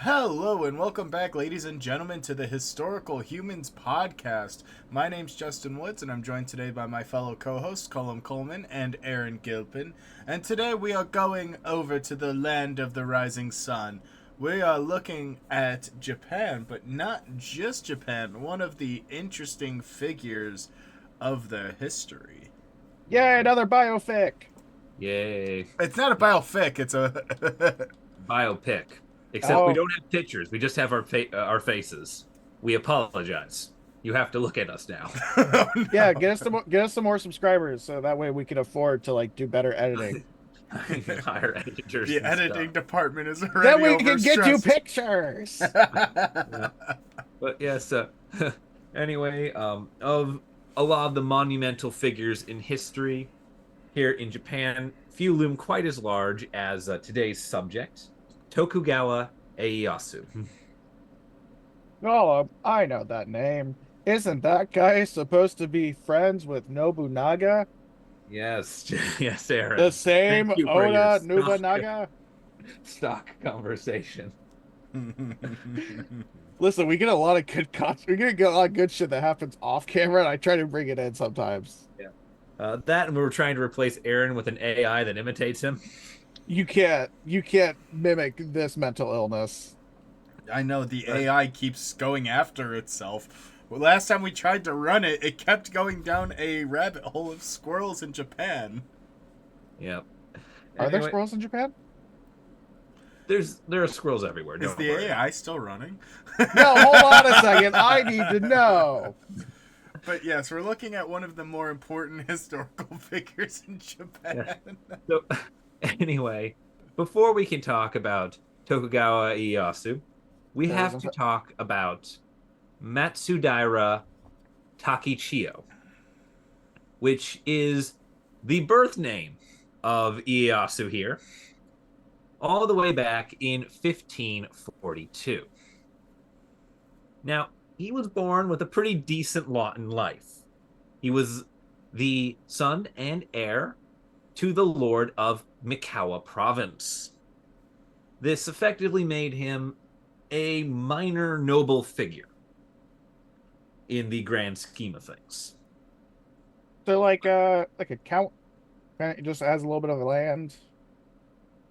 Hello and welcome back, ladies and gentlemen, to the Historical Humans podcast. My name's Justin Woods, and I'm joined today by my fellow co-hosts, Coleman and Aaron Gilpin. And today we are going over to the land of the rising sun. We are looking at Japan, but not just Japan, one of the interesting figures of their history. Yay, another biofic. Yay. It's not a biofic, it's a... Biopic. Except we Oh. don't have pictures. We just have our faces. We apologize. You have to look at us now. Oh, no. Yeah, get us some more subscribers so that way we can afford to do better editing. Hire editors. The and editing stuff. department is already Then we can get you overstressed. pictures. But yes, anyway, of a lot of the monumental figures in history here in Japan, few loom quite as large as today's subject, Tokugawa Ieyasu. Oh, I know that name. Isn't that guy supposed to be friends with Nobunaga? Yes, yes, Aaron. The same Thank you for your Oda stock- Nobunaga? stock conversation. Listen, we get a lot of good we get a lot of good shit that happens off camera, and I try to bring it in sometimes. That and we were trying to replace Aaron with an AI that imitates him. You can't mimic this mental illness. I know, the AI keeps going after itself. Well, last time we tried to run it, it kept going down a rabbit hole of squirrels in Japan. Yep. Are there Anyway, squirrels in Japan? there are squirrels everywhere. Is Don't the worry. AI still running? No, hold on a second. I need to know. But yes, we're looking at one of the more important historical figures in Japan. So, anyway, before we can talk about Tokugawa Ieyasu, we There have was to a- talk about Matsudaira Takichiyo, which is the birth name of Ieyasu here, all the way back in 1542. Now, he was born with a pretty decent lot in life. He was the son and heir to the Lord of Mikawa province. This effectively made him a minor noble figure in the grand scheme of things. So like a count, just has a little bit of land.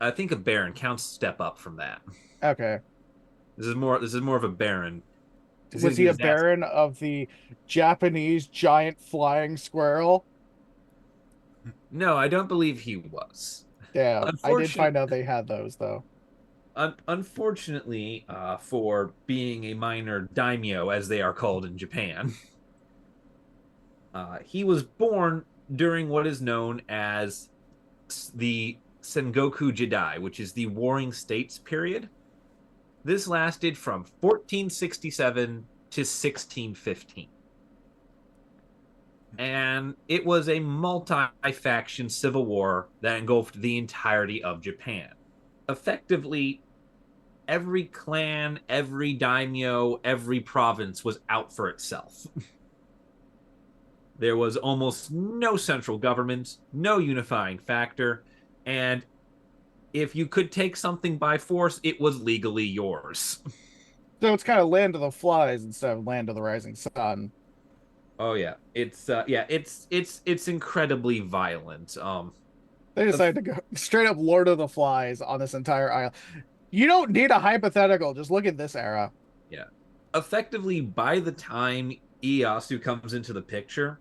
I think a baron counts step up from that. Okay. This is more of a baron. Was he a baron of the Japanese giant flying squirrel? No, I don't believe he was. Damn, I did find out they had those though. Unfortunately, for being a minor daimyo, as they are called in Japan, he was born during what is known as the Sengoku Jidai, which is the Warring States period. This lasted from 1467 to 1615. And it was a multi-faction civil war that engulfed the entirety of Japan. Effectively, every clan, every daimyo, every province was out for itself. There was almost no central government, no unifying factor, and if you could take something by force, it was legally yours. So it's kind of Land of the Flies instead of Land of the Rising Sun. Oh yeah, it's incredibly violent. They decided to go straight up Lord of the Flies on this entire island. You don't need a hypothetical. Just look at this era. Yeah. Effectively, by the time Ieyasu comes into the picture,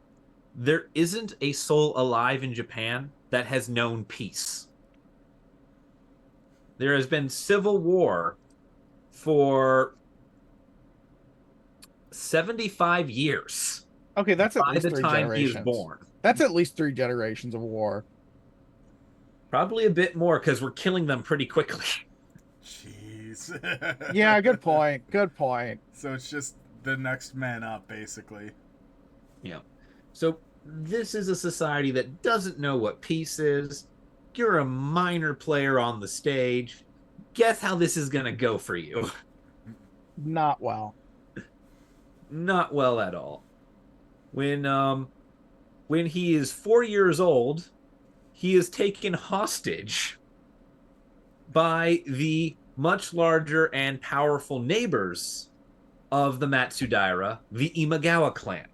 there isn't a soul alive in Japan that has known peace. There has been civil war for 75 years. Okay, that's at By least the three time he is generations. born. That's at least 3 generations of war. Probably a bit more because we're killing them pretty quickly. Jeez. Yeah, good point. Good point. So it's just the next man up, basically. Yeah. So this is a society that doesn't know what peace is. You're a minor player on the stage. Guess how this is going to go for you? Not well. Not well at all. When he is 4 years old, he is taken hostage by the much larger and powerful neighbors of the Matsudaira, the Imagawa clan.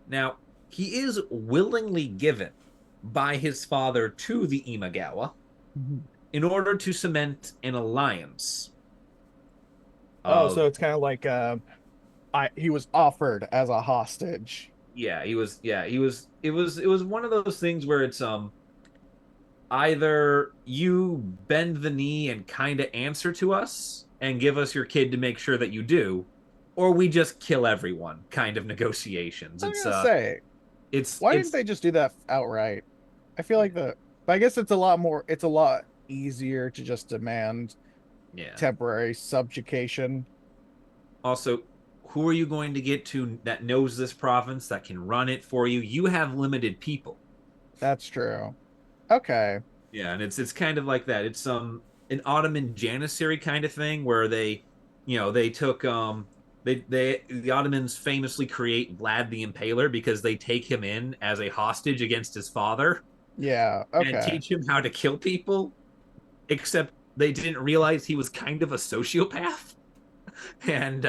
Now, he is willingly given by his father to the Imagawa in order to cement an alliance. So it's kind of like he was offered as a hostage. Yeah, he was. Yeah, he was. It was one of those things where it's either you bend the knee and kind of answer to us and give us your kid to make sure that you do, or we just kill everyone. Kind of negotiations. I was gonna say, why didn't they just do that outright? I feel like but I guess it's a lot easier to just demand temporary subjugation. Also, who are you going to get to that knows this province, that can run it for you? You have limited people. That's true. Okay. Yeah, and it's kind of like that. It's an Ottoman janissary kind of thing where they took the Ottomans famously create Vlad the Impaler because they take him in as a hostage against his father. Yeah, and okay. teach him how to kill people, except they didn't realize he was kind of a sociopath and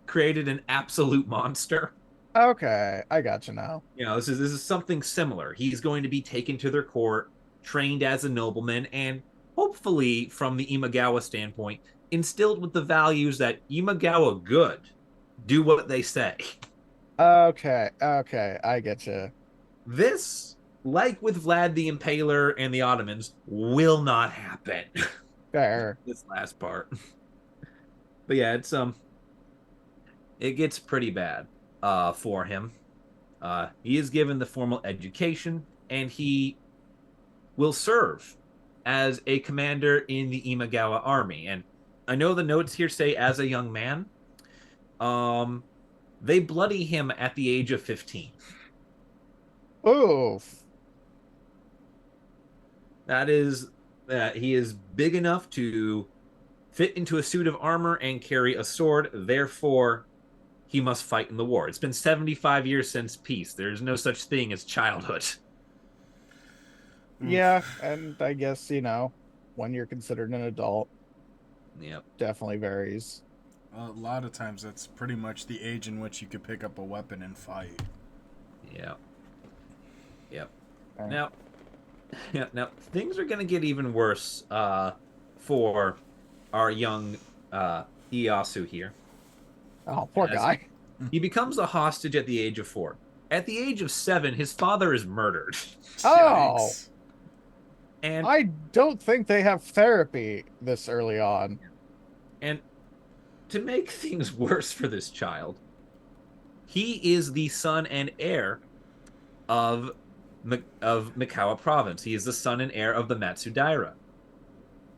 created an absolute monster. Okay, I got you now. This is something similar. He's going to be taken to their court, trained as a nobleman, and hopefully, from the Imagawa standpoint, instilled with the values that Imagawa good, do what they say. Okay, I get you. This, like with Vlad the Impaler and the Ottomans, will not happen. Fair. This last part. But yeah, it gets pretty bad for him. He is given the formal education, and he will serve as a commander in the Imagawa army. And I know the notes here say as a young man. They bloody him at the age of 15. Oof. He is big enough to fit into a suit of armor and carry a sword. Therefore, he must fight in the war. It's been 75 years since peace. There's no such thing as childhood. Yeah, and I guess, when you're considered an adult, Yep. definitely varies. A lot of times that's pretty much the age in which you could pick up a weapon and fight. Yep. Now things are going to get even worse for our young Ieyasu here. Oh, poor guy. He becomes a hostage at the age of 4. At the age of 7, his father is murdered. Oh. And I don't think they have therapy this early on. And to make things worse for this child, he is the son and heir of Mikawa province. He is the son and heir of the Matsudaira.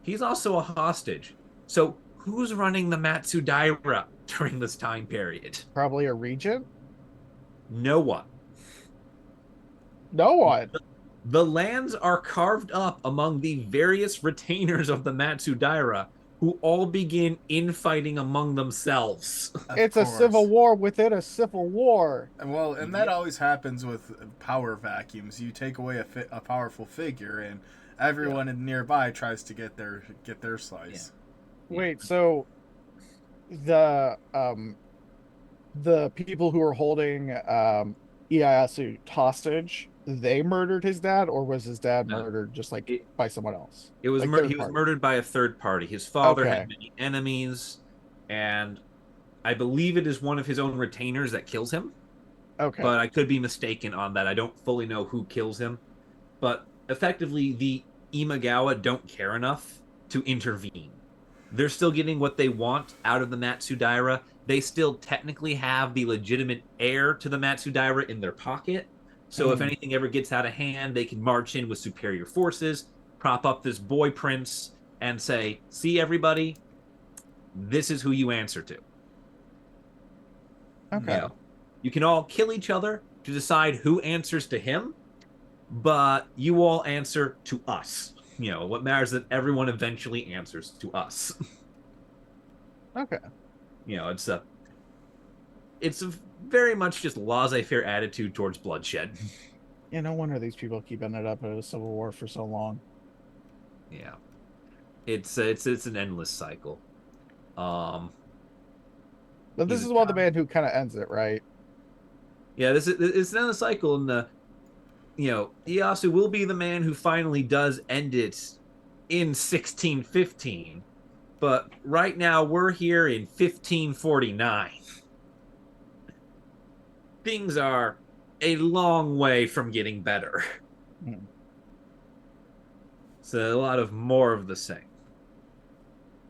He's also a hostage. So who's running the Matsudaira during this time period? Probably a regent? No one. No one. The lands are carved up among the various retainers of the Matsudaira, who all begin infighting among themselves. It's a civil war within a civil war. And that always happens with power vacuums. You take away a powerful figure, and everyone nearby tries to get their slice. Yeah. Wait, so the people who were holding Ieyasu hostage, they murdered his dad, or was his dad murdered just by someone else? He was murdered by a third party. His father had many enemies, and I believe it is one of his own retainers that kills him. Okay. But I could be mistaken on that. I don't fully know who kills him. But effectively, the Imagawa don't care enough to intervene. They're still getting what they want out of the Matsudaira. They still technically have the legitimate heir to the Matsudaira in their pocket. So if anything ever gets out of hand, they can march in with superior forces, prop up this boy prince, and say, see, everybody, this is who you answer to. Okay. You can all kill each other to decide who answers to him, but you all answer to us. What matters is that everyone eventually answers to us. Okay. It's a very much just laissez-faire attitude towards bloodshed. Yeah, no wonder these people keep ending up in a civil war for so long. Yeah. It's an endless cycle. But this is one of the man who kind of ends it, right? Yeah, it's an endless cycle, and Ieyasu will be the man who finally does end it in 1615. But right now we're here in 1549. Things are a long way from getting better. So a lot of more of the same.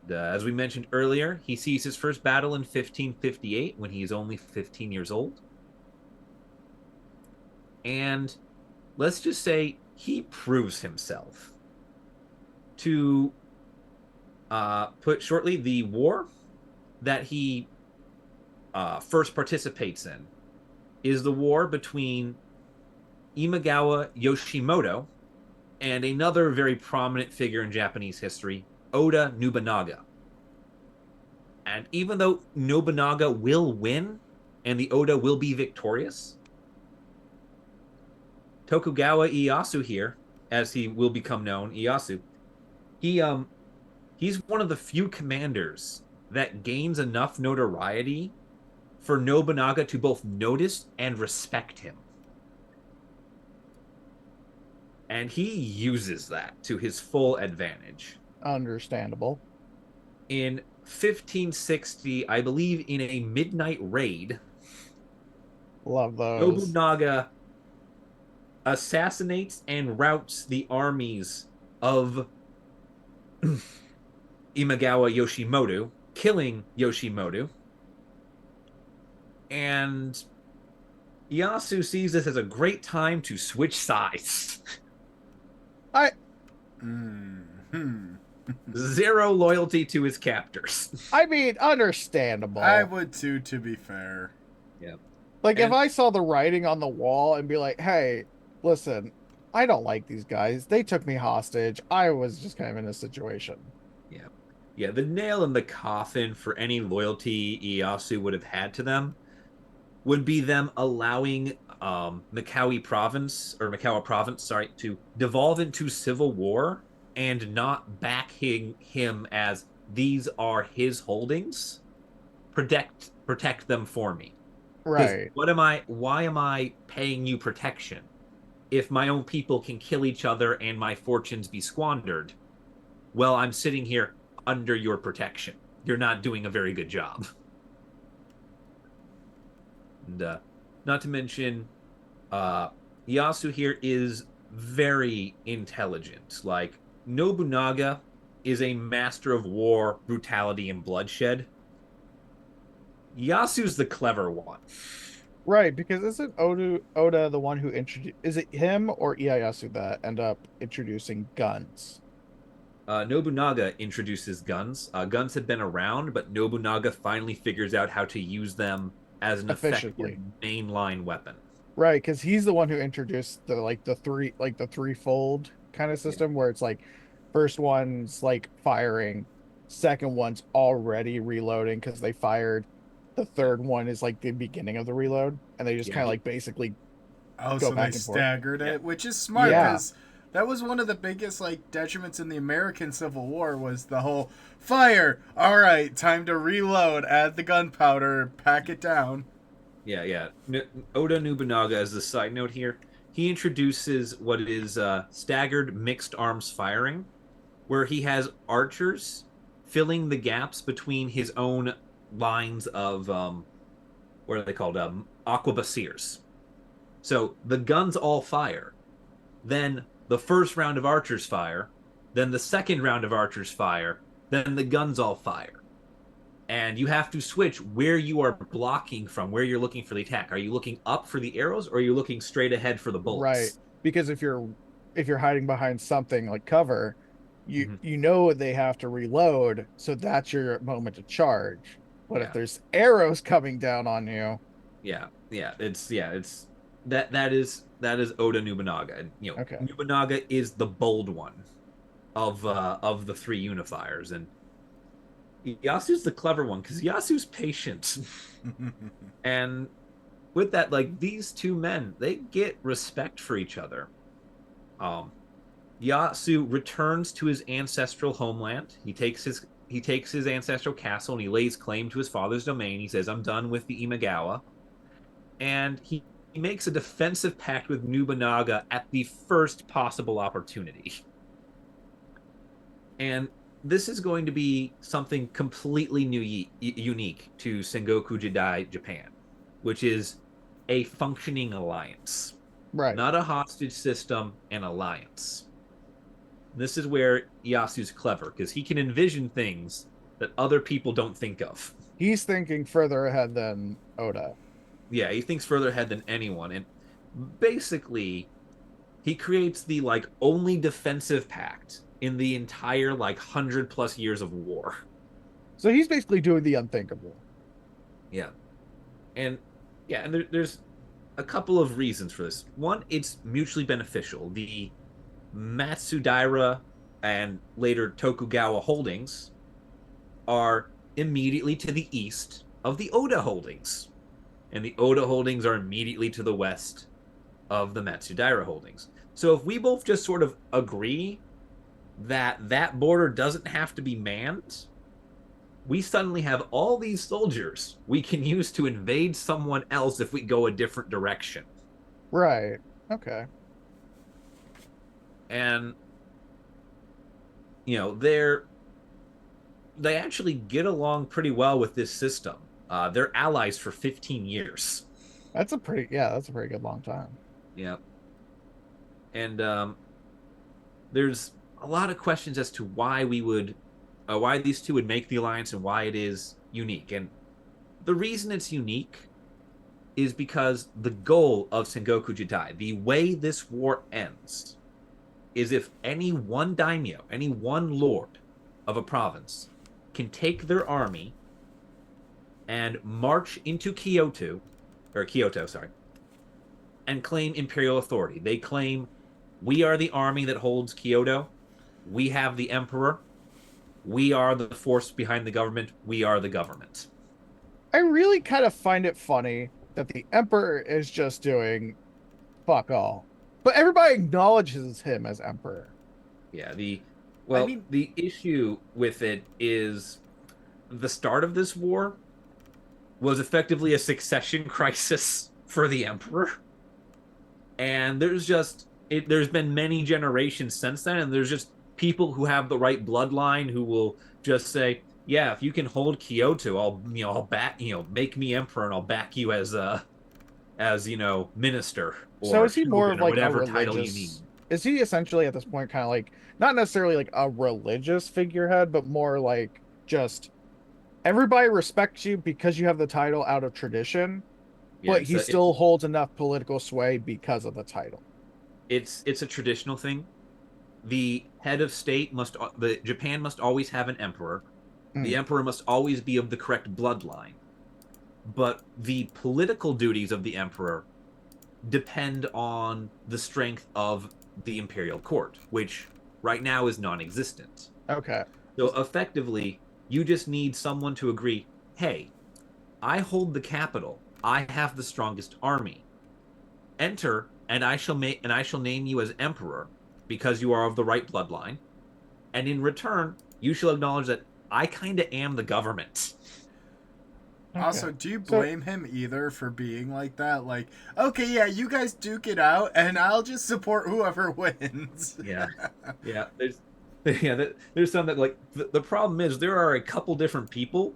As we mentioned earlier, he sees his first battle in 1558 when he is only 15 years old. And let's just say he proves himself. To put shortly, the war that he first participates in is the war between Imagawa Yoshimoto and another very prominent figure in Japanese history, Oda Nobunaga. And even though Nobunaga will win and the Oda will be victorious, Tokugawa Ieyasu here, as he will become known, Ieyasu, he's one of the few commanders that gains enough notoriety for Nobunaga to both notice and respect him. And he uses that to his full advantage. Understandable. In 1560, I believe in a midnight raid, love those, Nobunaga assassinates and routs the armies of Imagawa Yoshimoto, killing Yoshimoto. And Ieyasu sees this as a great time to switch sides. Zero loyalty to his captors. I mean, understandable. I would too, to be fair. Yeah. Like, if I saw the writing on the wall and be like, hey, listen, I don't like these guys. They took me hostage. I was just kind of in a situation. Yeah. Yeah, the nail in the coffin for any loyalty Ieyasu would have had to them would be them allowing Mikawa province, to devolve into civil war and not backing him as these are his holdings. Protect them for me. Right. Why am I paying you protection if my own people can kill each other and my fortunes be squandered? Well, I'm sitting here under your protection. You're not doing a very good job. And not to mention, Ieyasu here is very intelligent. Like, Nobunaga is a master of war, brutality, and bloodshed. Ieyasu the clever one. Right, because isn't Oda the one who introduced... Is it him or Ieyasu that end up introducing guns? Nobunaga introduces guns. Guns had been around, but Nobunaga finally figures out how to use them as an effective mainline weapon. Right, because he's the one who introduced the threefold kind of system, where it's like first one's like firing, second one's already reloading because they fired, the third one is like the beginning of the reload, and they just kind of like basically go back and staggered forth. Which is smart because that was one of the biggest like detriments in the American Civil War, was the whole fire. All right, time to reload, add the gunpowder, pack it down. Yeah. Oda Nobunaga, as a side note here, he introduces what is staggered mixed arms firing, where he has archers filling the gaps between his own lines of what are they called? Arquebusiers. So the guns all fire. Then the first round of archers fire. Then the second round of archers fire. Then the guns all fire. And you have to switch where you are blocking from, where you're looking for the attack. Are you looking up for the arrows, or are you looking straight ahead for the bullets? Right. Because if you're hiding behind something like cover, you know they have to reload, so that's your moment to charge. But if there's arrows coming down on you, it's that is Oda Nobunaga. And, Nobunaga is the bold one of the three unifiers, and Iyasu's the clever one because Iyasu's patient. And with that, like, these two men, they get respect for each other. Yasu returns to his ancestral homeland. He takes his ancestral castle and he lays claim to his father's domain. He says, "I'm done with the Imagawa," and he makes a defensive pact with Nobunaga at the first possible opportunity. And this is going to be something completely unique to Sengoku Jidai Japan, which is a functioning alliance, Right. not a hostage system, an alliance. This is where Yasu's clever because he can envision things that other people don't think of. He's thinking further ahead than Oda. Yeah, he thinks further ahead than anyone, and basically, he creates the like only defensive pact in the entire like 100+ years of war. So he's basically doing the unthinkable. Yeah, and there's a couple of reasons for this. One, it's mutually beneficial. The Matsudaira and later Tokugawa holdings are immediately to the east of the Oda holdings, and the Oda holdings are immediately to the west of the Matsudaira holdings. So if we both just sort of agree that that border doesn't have to be manned, we suddenly have all these soldiers we can use to invade someone else if we go a different direction. Right. Okay. And they actually get along pretty well with this system. They're allies for 15 years. That's a pretty good long time. Yeah. And there's a lot of questions as to why why these two would make the alliance and why it is unique. And the reason it's unique is because the goal of Sengoku Jidai, the way this war ends, is if any one daimyo, any one lord of a province can take their army and march into Kyoto, and claim imperial authority. They claim, we are the army that holds Kyoto. We have the emperor. We are the force behind the government. We are the government. I really kind of find it funny that the emperor is just doing fuck all, but everybody acknowledges him as emperor. Yeah, the issue with it is the start of this war was effectively a succession crisis for the emperor. And there's been many generations since then, and there's just people who have the right bloodline who will just say, yeah, if you can hold Kyoto, I'll back, make me emperor and I'll back you as minister or So is he more of or like whatever a title you need. religious? Is he essentially at this point kind of like not necessarily like a religious figurehead, but more like just everybody respects you because you have the title out of tradition, Yeah, but he still holds enough political sway because of the title. It's a traditional thing. The head of state Japan must always have an emperor. The emperor must always be of the correct bloodline. But the political duties of the emperor depend on the strength of the imperial court, which right now is non-existent. Okay. So effectively, you just need someone to agree, hey, I hold the capital. I have the strongest army. Enter, and I shall name you as emperor because you are of the right bloodline. And in return, you shall acknowledge that I kind of am the government. Okay. Also, do you blame him either for being like that? Like, okay, yeah, you guys duke it out, and I'll just support whoever wins. Yeah. There's some that like the problem is there are a couple different people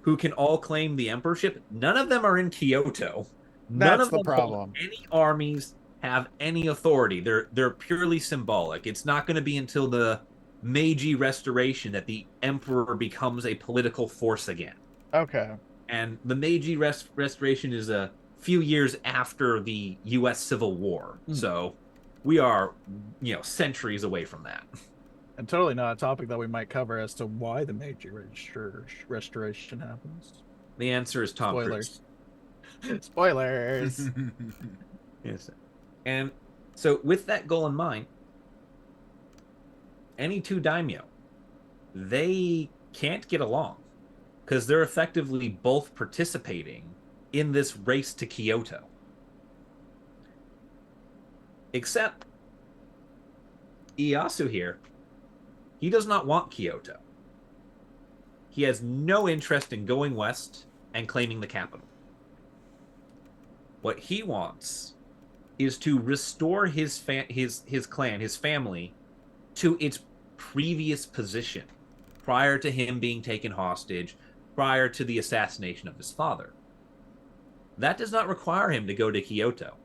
who can all claim the emperorship. None of them are in Kyoto. None That's of the them problem. hold any armies, have any authority. They're purely symbolic. It's not going to be until the Meiji Restoration that the emperor becomes a political force again. Okay. And the Meiji Restoration is a few years after the U.S. Civil War. So we are, centuries away from that. And totally not a topic that we might cover as to why the Meiji Restoration happens. The answer is Tom Cruise. Spoilers. Yes. And so with that goal in mind, any two daimyo, they can't get along because they're effectively both participating in this race to Kyoto. Except Ieyasu here, he does not want Kyoto. He has no interest in going west and claiming the capital. What he wants is to restore his clan, his family, to its previous position prior to him being taken hostage, prior to the assassination of his father. That does not require him to go to Kyoto.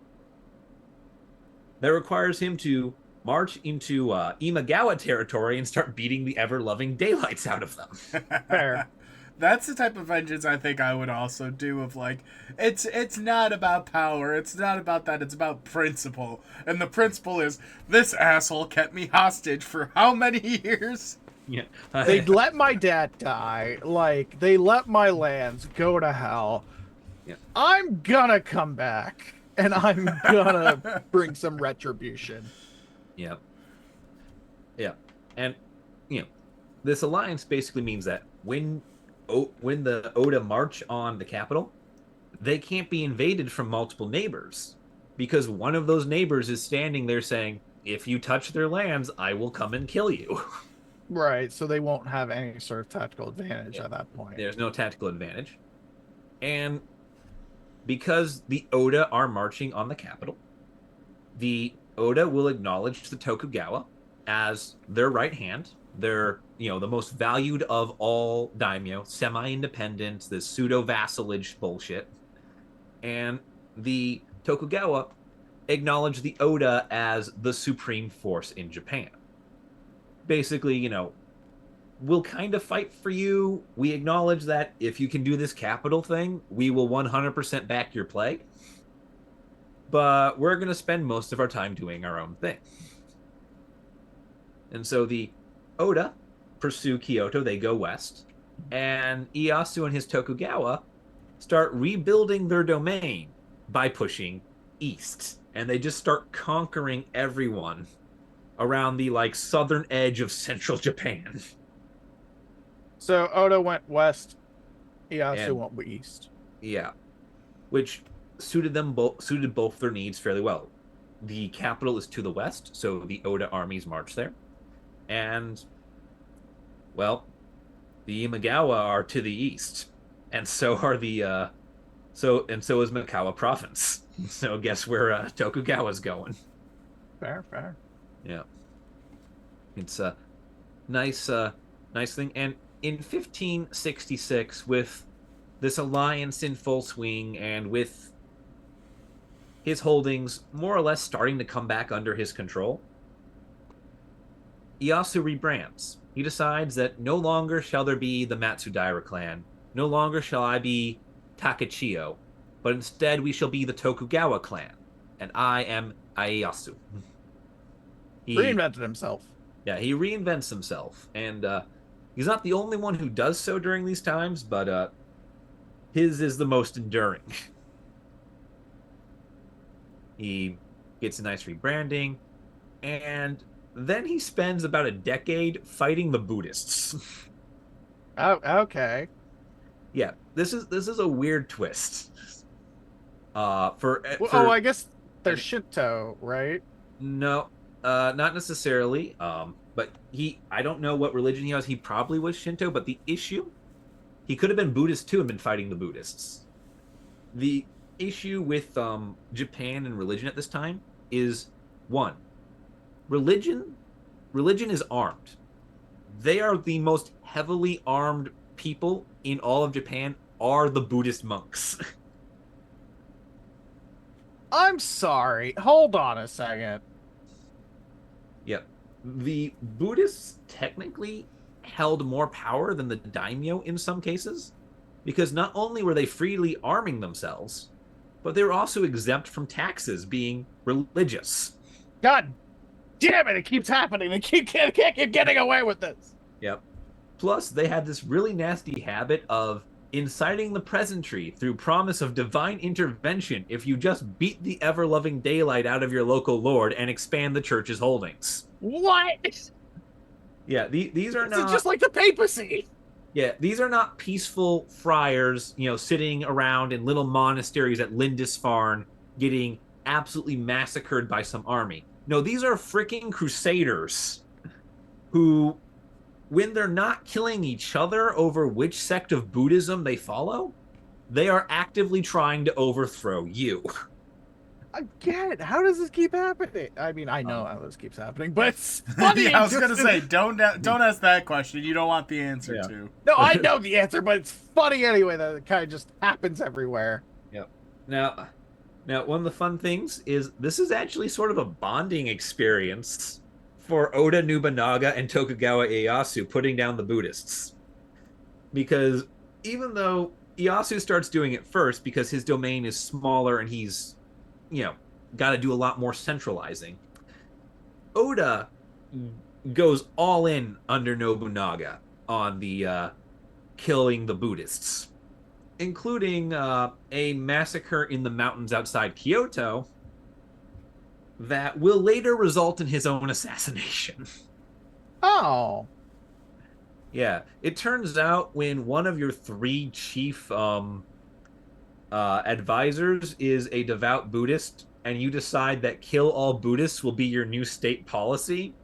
That requires him to march into Imagawa territory and start beating the ever-loving daylights out of them. Fair. That's the type of vengeance I think I would also do. Of like, it's not about power. It's not about that. It's about principle. And the principle is this asshole kept me hostage for how many years? Yeah, They let my dad die. Like, they let my lands go to hell. Yeah. I'm gonna come back, and I'm gonna bring some retribution. Yeah. Yeah. And, this alliance basically means that when the Oda march on the capital, they can't be invaded from multiple neighbors because one of those neighbors is standing there saying, if you touch their lands, I will come and kill you. Right, so they won't have any sort of tactical advantage at that point. There's no tactical advantage. And because the Oda are marching on the capital, the Oda will acknowledge the Tokugawa as their right hand. They're, the most valued of all daimyo, semi-independent, this pseudo-vassalage bullshit. And the Tokugawa acknowledge the Oda as the supreme force in Japan. Basically, we'll kind of fight for you. We acknowledge that if you can do this capital thing, we will 100% back your play. But we're going to spend most of our time doing our own thing. And so the Oda pursue Kyoto. They go west. And Ieyasu and his Tokugawa start rebuilding their domain by pushing east. And they just start conquering everyone around the southern edge of central Japan. So Oda went west, Ieyasu went east. Yeah, which suited both their needs fairly well. The capital is to the west, so the Oda armies march there, and well, the Imagawa are to the east, and so are the so is Mikawa province. So guess where Tokugawa's going? Fair. Yeah, it's a nice thing. And in 1566, with this alliance in full swing, and with his holdings more or less starting to come back under his control, Ieyasu rebrands. He decides that no longer shall there be the Matsudaira clan, no longer shall I be Takechiyo, but instead we shall be the Tokugawa clan, and I am Ieyasu. He reinvented himself. Yeah, he reinvents himself, and he's not the only one who does so during these times, but his is the most enduring. He gets a nice rebranding, and then he spends about a decade fighting the Buddhists. Oh, okay. Yeah, this is a weird twist. I guess they're Shinto, right? No, not necessarily. But I don't know what religion he was. He probably was Shinto, but the issue, he could have been Buddhist too and been fighting the Buddhists. The issue with Japan and religion at this time is, one, religion is armed. They are the most heavily armed people in all of Japan are the Buddhist monks. I'm sorry. Hold on a second. Yep. The Buddhists technically held more power than the daimyo in some cases, because not only were they freely arming themselves, but they were also exempt from taxes, being religious. God damn it, it keeps happening. They can't keep getting away with this. Yep. Plus, they had this really nasty habit of inciting the peasantry through promise of divine intervention if you just beat the ever-loving daylight out of your local lord and expand the church's holdings. What? Yeah, these are not... It's just like the papacy. Yeah, these are not peaceful friars, sitting around in little monasteries at Lindisfarne getting absolutely massacred by some army. No, these are freaking crusaders who, when they're not killing each other over which sect of Buddhism they follow, they are actively trying to overthrow you. I get it. How does this keep happening? I mean, I know how this keeps happening, but it's funny. Yeah, I was gonna say, don't ask that question. You don't want the answer Yeah. to. No, I know the answer, but it's funny anyway that it kind of just happens everywhere. Yep. Now, one of the fun things is this is actually sort of a bonding experience for Oda Nobunaga and Tokugawa Ieyasu putting down the Buddhists. Because even though Ieyasu starts doing it first because his domain is smaller and he's, got to do a lot more centralizing, Oda goes all in under Nobunaga on the killing the Buddhists, including a massacre in the mountains outside Kyoto that will later result in his own assassination. Oh. Yeah, it turns out when one of your 3 chief advisors is a devout Buddhist and you decide that kill all Buddhists will be your new state policy,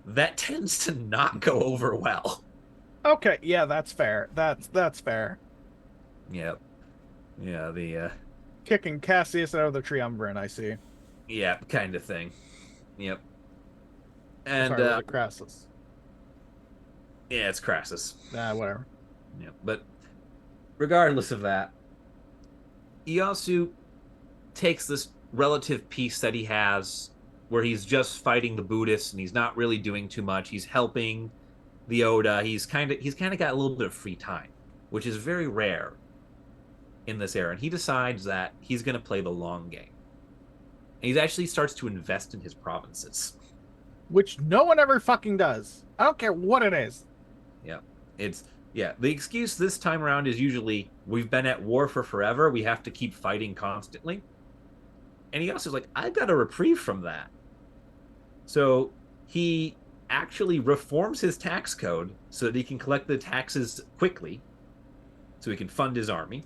that tends to not go over well. Okay, yeah, that's fair. That's fair. Yep. Yeah, the Kicking Cassius out of the triumvirate, I see. yeah, kind of thing. Yep. And Sorry, was it Crassus? yeah, it's Crassus. Whatever. Yeah, but regardless of that, Ieyasu takes this relative peace that he has where he's just fighting the Buddhists and he's not really doing too much. He's helping the Oda. He's kind of got a little bit of free time, which is very rare in this era. And he decides that he's going to play the long game. And he actually starts to invest in his provinces. Which no one ever fucking does. I don't care what it is. Yeah, the excuse this time around is usually we've been at war for forever. We have to keep fighting constantly. And he also is like, I got a reprieve from that. So he actually reforms his tax code so that he can collect the taxes quickly so he can fund his army.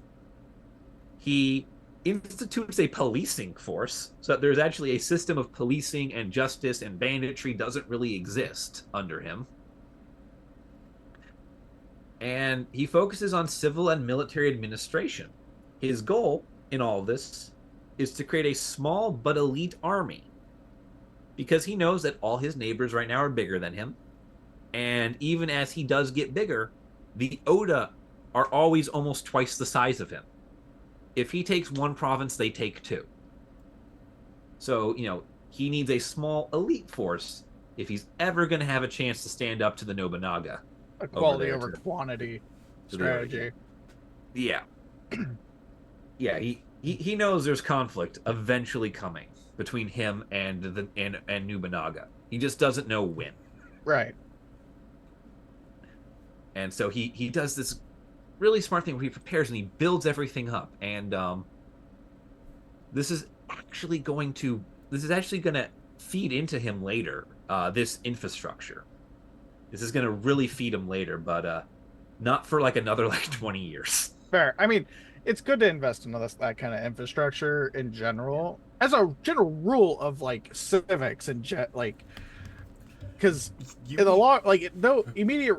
He institutes a policing force so that there's actually a system of policing and justice, and banditry doesn't really exist under him. And he focuses on civil and military administration. His goal in all of this is to create a small but elite army, because he knows that all his neighbors right now are bigger than him. And even as he does get bigger, the Oda are always almost twice the size of him. If he takes one province, they take 2. So, he needs a small elite force if he's ever going to have a chance to stand up to the Nobunaga. A quality over quantity strategy. Yeah. Yeah, he knows there's conflict eventually coming between him and Nobunaga. He just doesn't know when. Right. And so he does this really smart thing where he prepares and he builds everything up. And this is actually going to feed into him later, this infrastructure. This is going to really feed him later, but not for another 20 years. Fair. I mean, it's good to invest in that kind of infrastructure in general, as a general rule of civics and because in the long no immediate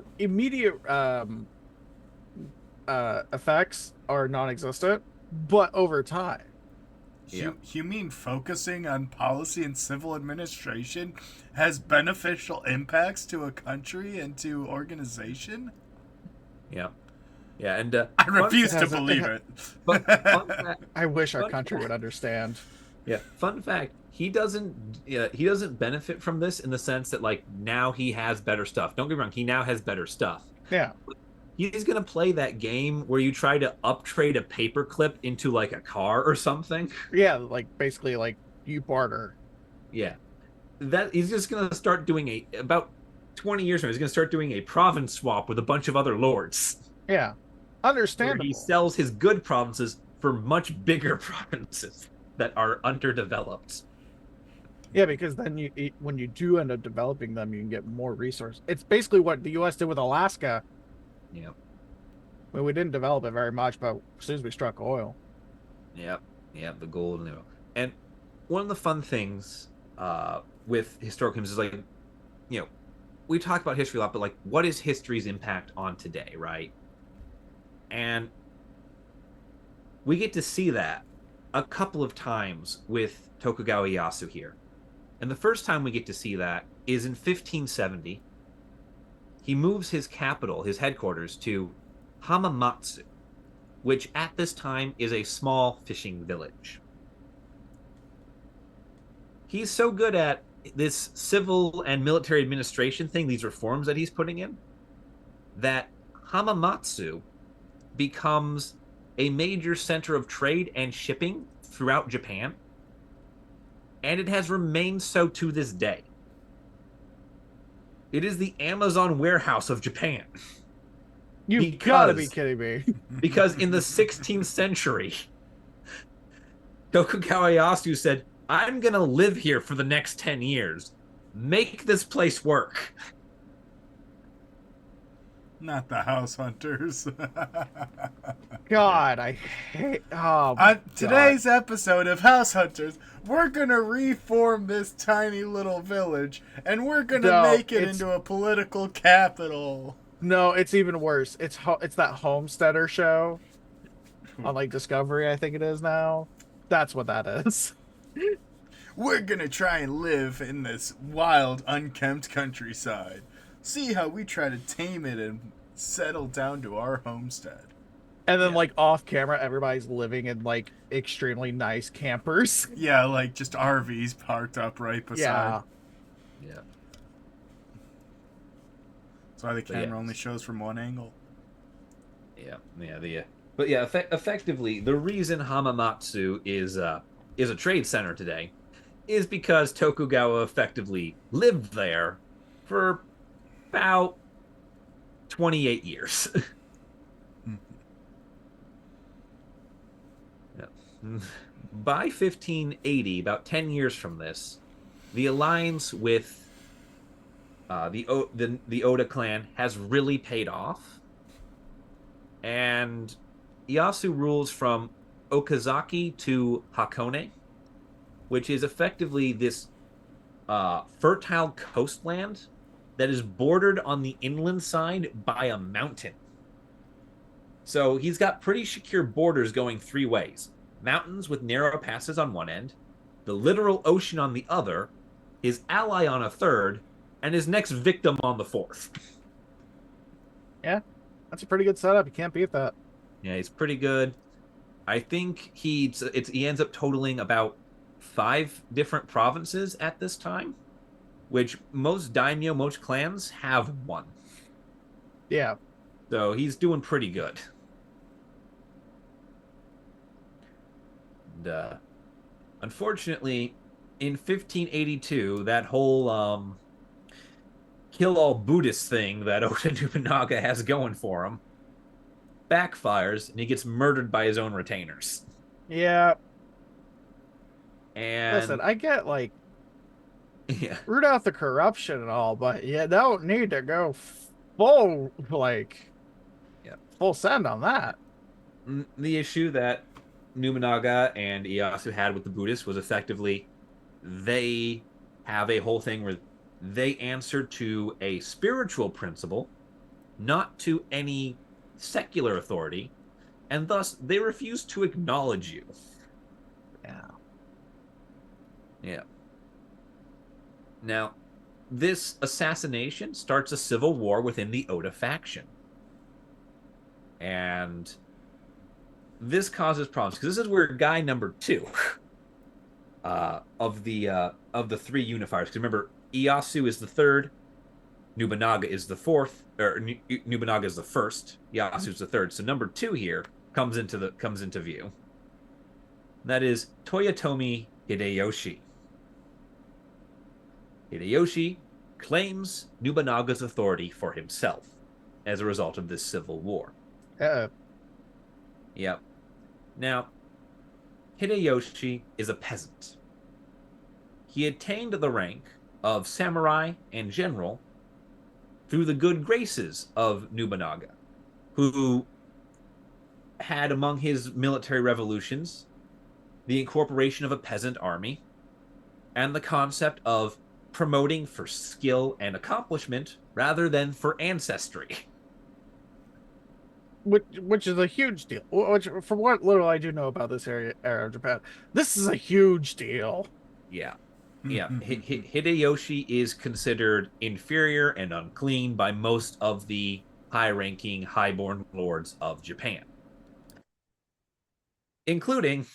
effects are non-existent, but over time. You mean focusing on policy and civil administration has beneficial impacts to a country and to organization? Yeah. Yeah, and I refuse to believe it. But fun fact, I wish our country would understand. Yeah, fun fact, he doesn't benefit from this in the sense that now he has better stuff. Don't get me wrong, he now has better stuff. Yeah. He's gonna play that game where you try to uptrade a paperclip into a car or something. Yeah, basically you barter. Yeah, that he's just gonna start doing about 20 years from now. He's gonna start doing a province swap with a bunch of other lords. Yeah, understandable. He sells his good provinces for much bigger provinces that are underdeveloped. Yeah, because then when you do end up developing them, you can get more resources. It's basically what the U.S. did with Alaska. Yep. Well, we didn't develop it very much, but as soon as we struck oil. Yep, the gold and the oil. And one of the fun things with historical humans is like, you know, we talk about history a lot, but like, what is history's impact on today, right? And we get to see that a couple of times with Tokugawa Ieyasu here. And the first time we get to see that is in 1570. He moves his capital, his headquarters, to Hamamatsu, which at this time is a small fishing village. He's so good at this civil and military administration thing, these reforms that he's putting in, that Hamamatsu becomes a major center of trade and shipping throughout Japan. And it has remained so to this day. It is the Amazon warehouse of Japan. You gotta be kidding me. Because in the 16th century, Tokugawa Ieyasu said, I'm going to live here for the next 10 years. Make this place work. Not the house hunters. God, I hate. Oh, On today's episode of House Hunters, we're gonna reform this tiny little village, and we're gonna make it into a political capital. No, it's even worse. It's that Homesteader show on like Discovery, I think it is now. That's what that is. We're gonna try and live in this wild, unkempt countryside. See how we try to tame it and settle down to our homestead. And then, like, off camera, everybody's living in, like, extremely nice campers. Yeah, like, just RVs parked up right beside. Yeah. That's why the camera only shows from one angle. But effectively, the reason Hamamatsu is a trade center today is because Tokugawa effectively lived there for about 28 years. By 1580, about 10 years from this, the alliance with the Oda clan has really paid off, and Ieyasu rules from Okazaki to Hakone, which is effectively this fertile coastland that is bordered on the inland side by a mountain. So he's got pretty secure borders going three ways. Mountains with narrow passes on one end, the literal ocean on the other, his ally on a third, and his next victim on the fourth. Yeah, that's a pretty good setup. You can't beat that. Yeah, he's pretty good. I think he ends up totaling about 5 different provinces at this time, which most daimyo, most clans have one. Yeah. So he's doing pretty good. And, unfortunately, in 1582, that whole kill all Buddhist thing that Oda Nobunaga has going for him backfires, and he gets murdered by his own retainers. Yeah. And listen, I get like, yeah, root out the corruption and all, but you don't need to go full full send on that. The issue that Nobunaga and Ieyasu had with the Buddhists was effectively they have a whole thing where they answer to a spiritual principle, not to any secular authority, and thus they refuse to acknowledge you. Yeah. Now, this assassination starts a civil war within the Oda faction. And this causes problems, because this is where guy number 2 of the 3 unifiers. Because remember, Ieyasu is the third, Nobunaga is the fourth, or Nobunaga is the first, Ieyasu is the third. So number 2 here comes into view. That is Toyotomi Hideyoshi. Hideyoshi claims Nobunaga's authority for himself as a result of this civil war. Yep. Now, Hideyoshi is a peasant. He attained the rank of samurai and general through the good graces of Nobunaga, who had among his military revolutions the incorporation of a peasant army and the concept of promoting for skill and accomplishment rather than for ancestry. Which is a huge deal. Which, from what little I do know about this era of Japan, this is a huge deal. Yeah. Yeah. Hideyoshi is considered inferior and unclean by most of the high-ranking, high-born lords of Japan, including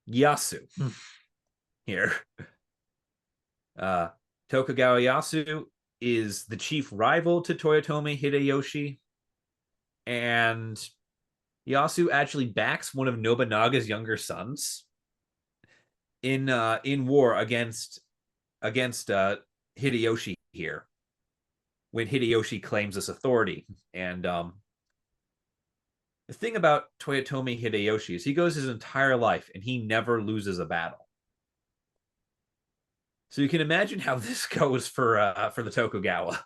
Ieyasu here. Tokugawa Ieyasu is the chief rival to Toyotomi Hideyoshi, and Ieyasu actually backs one of Nobunaga's younger sons in war against Hideyoshi here when Hideyoshi claims this authority. And the thing about Toyotomi Hideyoshi is he goes his entire life and he never loses a battle. So you can imagine how this goes for the Tokugawa.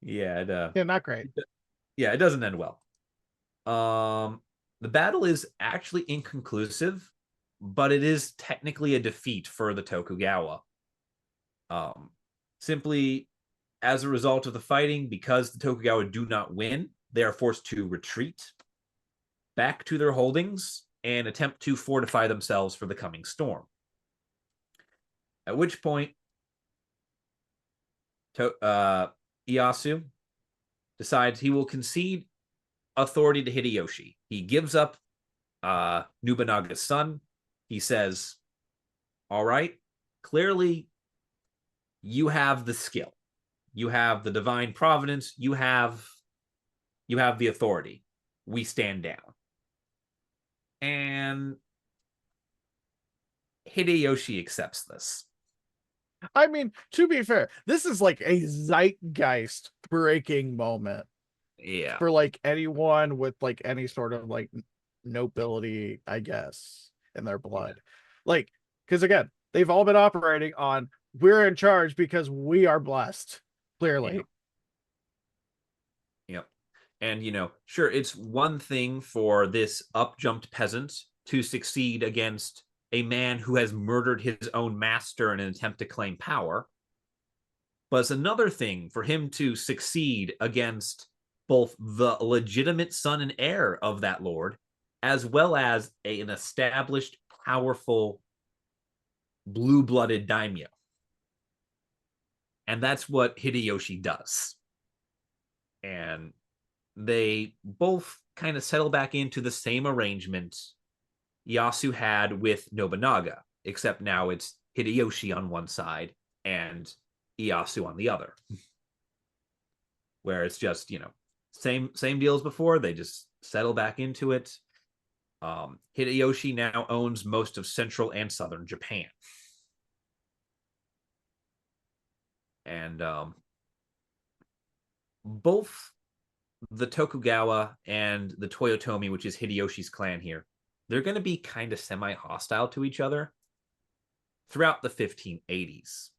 Yeah, Not great. Yeah, it doesn't end well. The battle is actually inconclusive, but it is technically a defeat for the Tokugawa. Simply as a result of the fighting, because the Tokugawa do not win, they are forced to retreat back to their holdings and attempt to fortify themselves for the coming storm. At which point, Ieyasu decides he will concede authority to Hideyoshi. He gives up Nobunaga's son. He says, all right, clearly you have the skill. You have the divine providence. You have the authority. We stand down. And Hideyoshi accepts this. I mean, to be fair, this is like a zeitgeist breaking moment. Yeah. For like anyone with like any sort of like nobility, I guess, in their blood. Yeah. Like, because again, they've all been operating on we're in charge because we are blessed, clearly. Yep. And sure, it's one thing for this up-jumped peasant to succeed against a man who has murdered his own master in an attempt to claim power. But it's another thing for him to succeed against both the legitimate son and heir of that lord, as well as an established, powerful, blue-blooded daimyo. And that's what Hideyoshi does. And they both kind of settle back into the same arrangement Ieyasu had with Nobunaga, except now it's Hideyoshi on one side and Ieyasu on the other. Where it's just, same deal as before. They just settle back into it. Hideyoshi now owns most of central and southern Japan. And both the Tokugawa and the Toyotomi, which is Hideyoshi's clan here, they're going to be kind of semi-hostile to each other throughout the 1580s.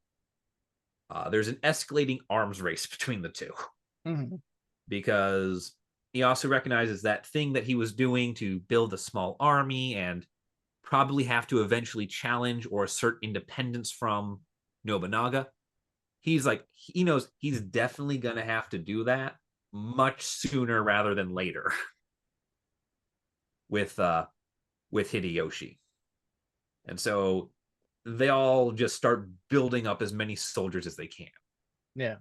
There's an escalating arms race between the two. Mm-hmm. Because he also recognizes that thing that he was doing to build a small army and probably have to eventually challenge or assert independence from Nobunaga. He's like, he knows he's definitely going to have to do that much sooner rather than later with Hideyoshi. And so they all just start building up as many soldiers as they can. Yeah.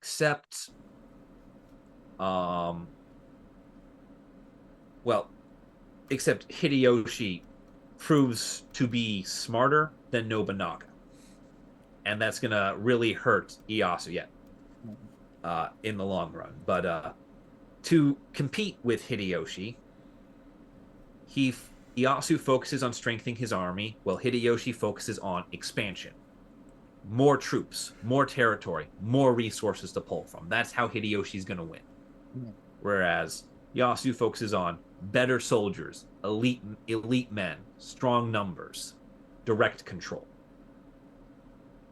Except Hideyoshi proves to be smarter than Nobunaga. And that's going to really hurt Ieyasu in the long run. But to compete with Hideyoshi, Ieyasu focuses on strengthening his army, while Hideyoshi focuses on expansion. More troops, more territory, more resources to pull from. That's how Hideyoshi's going to win. Mm. Whereas Ieyasu focuses on better soldiers, elite men, strong numbers, direct control.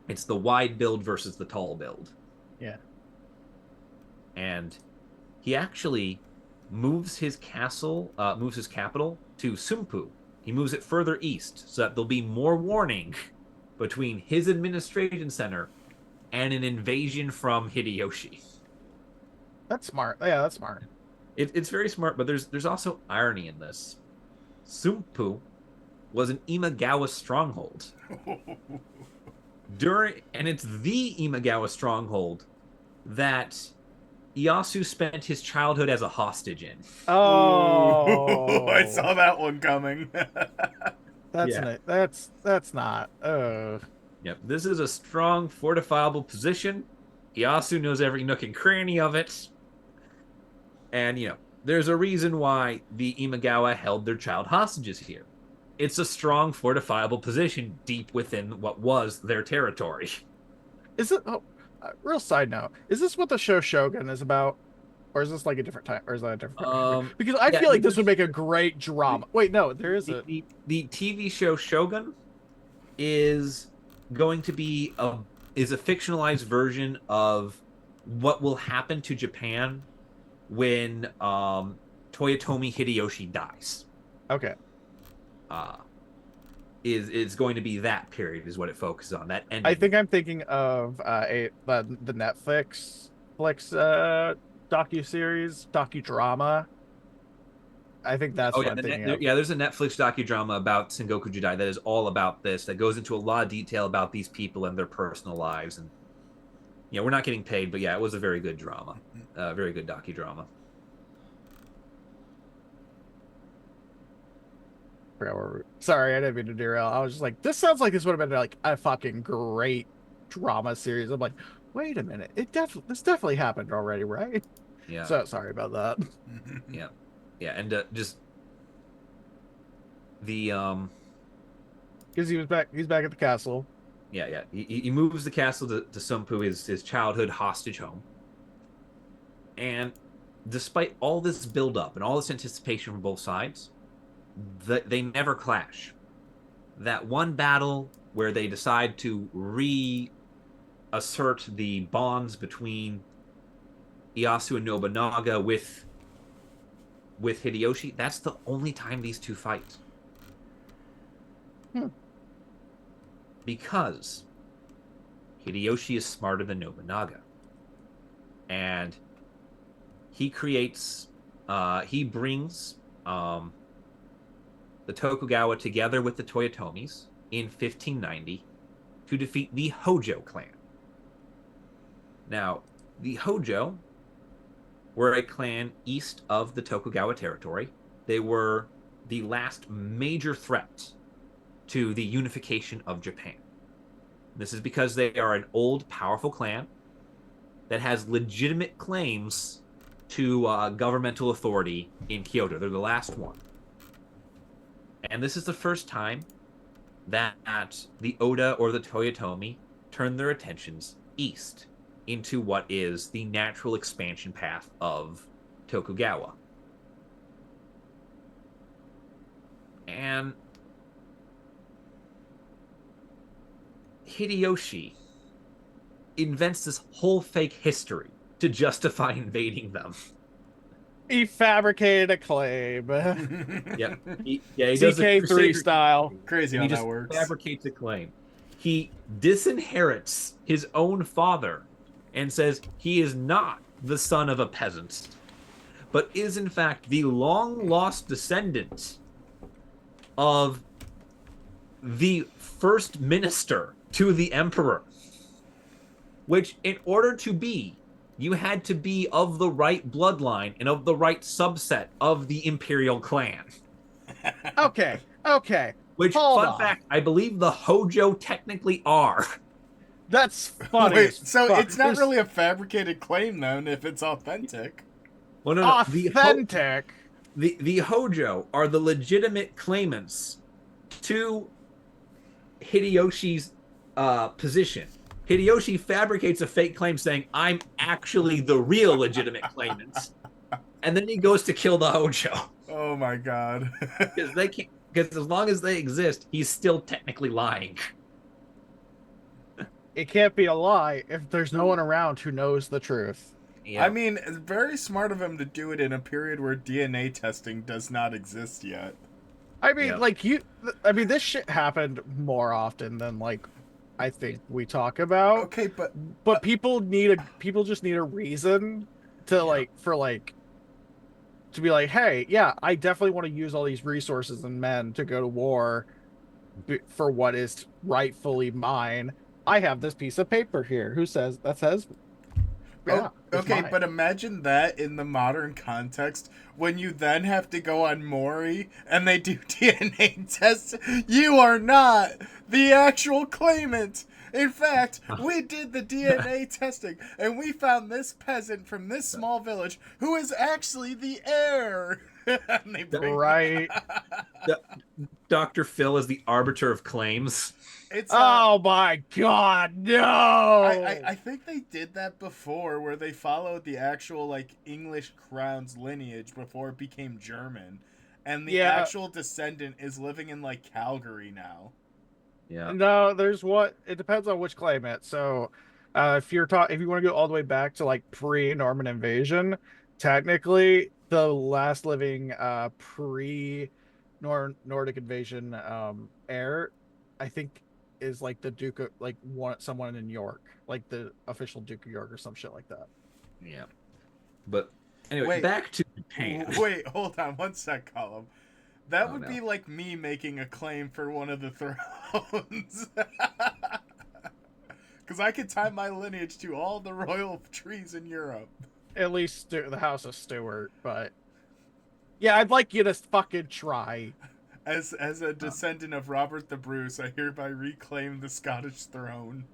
It's the wide build versus the tall build. Yeah. And he actually moves his capital to Sumpu. He moves it further east so that there'll be more warning between his administration center and an invasion from Hideyoshi. That's smart. Yeah, that's smart. It's very smart, but there's also irony in this. Sumpu was an Imagawa stronghold. And it's the Imagawa stronghold that Ieyasu spent his childhood as a hostage in. Oh, I saw that one coming. that's not. Yep, this is a strong, fortifiable position. Ieyasu knows every nook and cranny of it. And, there's a reason why the Imagawa held their child hostages here. It's a strong, fortifiable position deep within what was their territory. Is it? Oh, real side note. Is this what the show Shogun is about? Or is this like a different time? Or is that a different? Because I feel like this would make a great drama. Wait, no, there is the TV show Shogun is going to be a fictionalized version of what will happen to Japan when Toyotomi Hideyoshi dies. Okay. Is going to be that period is what it focuses on. That ending. I think I'm thinking of the Netflix docudrama. I think that's what I'm thinking of. Yeah, there's a Netflix docudrama about Sengoku Jidai that is all about this, that goes into a lot of detail about these people and their personal lives. And we're not getting paid, but yeah, it was a very good drama, very good docudrama. Sorry, I didn't mean to derail. I was just like, this sounds like this would have been like a fucking great drama series. I'm like, wait a minute, this definitely happened already, right? Yeah. So sorry about that. Yeah, and just the because he's back at the castle. Yeah. He moves the castle to Sumpu, his childhood hostage home. And despite all this build-up and all this anticipation from both sides, they never clash. That one battle where they decide to reassert the bonds between Ieyasu and Nobunaga with Hideyoshi, that's the only time these two fight. Because Hideyoshi is smarter than Nobunaga. And he brings the Tokugawa together with the Toyotomis in 1590 to defeat the Hojo clan. Now, the Hojo were a clan east of the Tokugawa territory. They were the last major threat to the unification of Japan. This is because they are an old, powerful clan that has legitimate claims to governmental authority in Kyoto. They're the last one. And this is the first time that the Oda or the Toyotomi turn their attentions east into what is the natural expansion path of Tokugawa. And Hideyoshi invents this whole fake history to justify invading them. He fabricated a claim. Yeah, he does CK3 style. Crazy how that works. Fabricates a claim. He disinherits his own father and says he is not the son of a peasant, but is in fact the long-lost descendant of the first minister to the emperor. Which, in order to be, you had to be of the right bloodline and of the right subset of the imperial clan. Okay. Which, fun fact, I believe the Hojo technically are. That's funny. Wait, so it's not really a fabricated claim, then, if it's authentic. Well, no. Authentic? The Hojo are the legitimate claimants to Hideyoshi's position. Hideyoshi fabricates a fake claim saying, I'm actually the real legitimate claimant. And then he goes to kill the Hojo. Oh my god. Because as long as they exist, he's still technically lying. It can't be a lie if there's no one around who knows the truth. Yeah. I mean, it's very smart of him to do it in a period where DNA testing does not exist yet. I mean, this shit happened more often than, like, I think we talk about. Okay, but But people just need a reason to to be like, hey, yeah, I definitely want to use all these resources and men to go to war for what is rightfully mine. I have this piece of paper here. Who says that says, yeah, it's okay, mine. but imagine that in the modern context when you then have to go on Maury and they do DNA tests. You are not the actual claimant. In fact, we did the DNA testing and we found this peasant from this small village who is actually the heir. And they bring Right. Dr. Phil is the arbiter of claims. it's Oh my God, no! I think they did that before, where they followed the actual like English crown's lineage before it became German, and the Yeah. actual descendant is living in like Calgary now. Yeah. No, there's what it depends on which claimant. So, if if you want to go all the way back to like pre-Norman invasion, technically the last living pre Nordic invasion heir, I think, is like the Duke of like someone in York, like the official Duke of York or some shit like that. Yeah. But anyway, Wait. back to Japan. Wait, hold on one sec, Colum. That Oh, would no. be like me making a claim for one of the thrones. Because I could tie my lineage to all the royal trees in Europe. At least the House of Stuart, but yeah, I'd like you to fucking try. As a descendant of Robert the Bruce, I hereby reclaim the Scottish throne.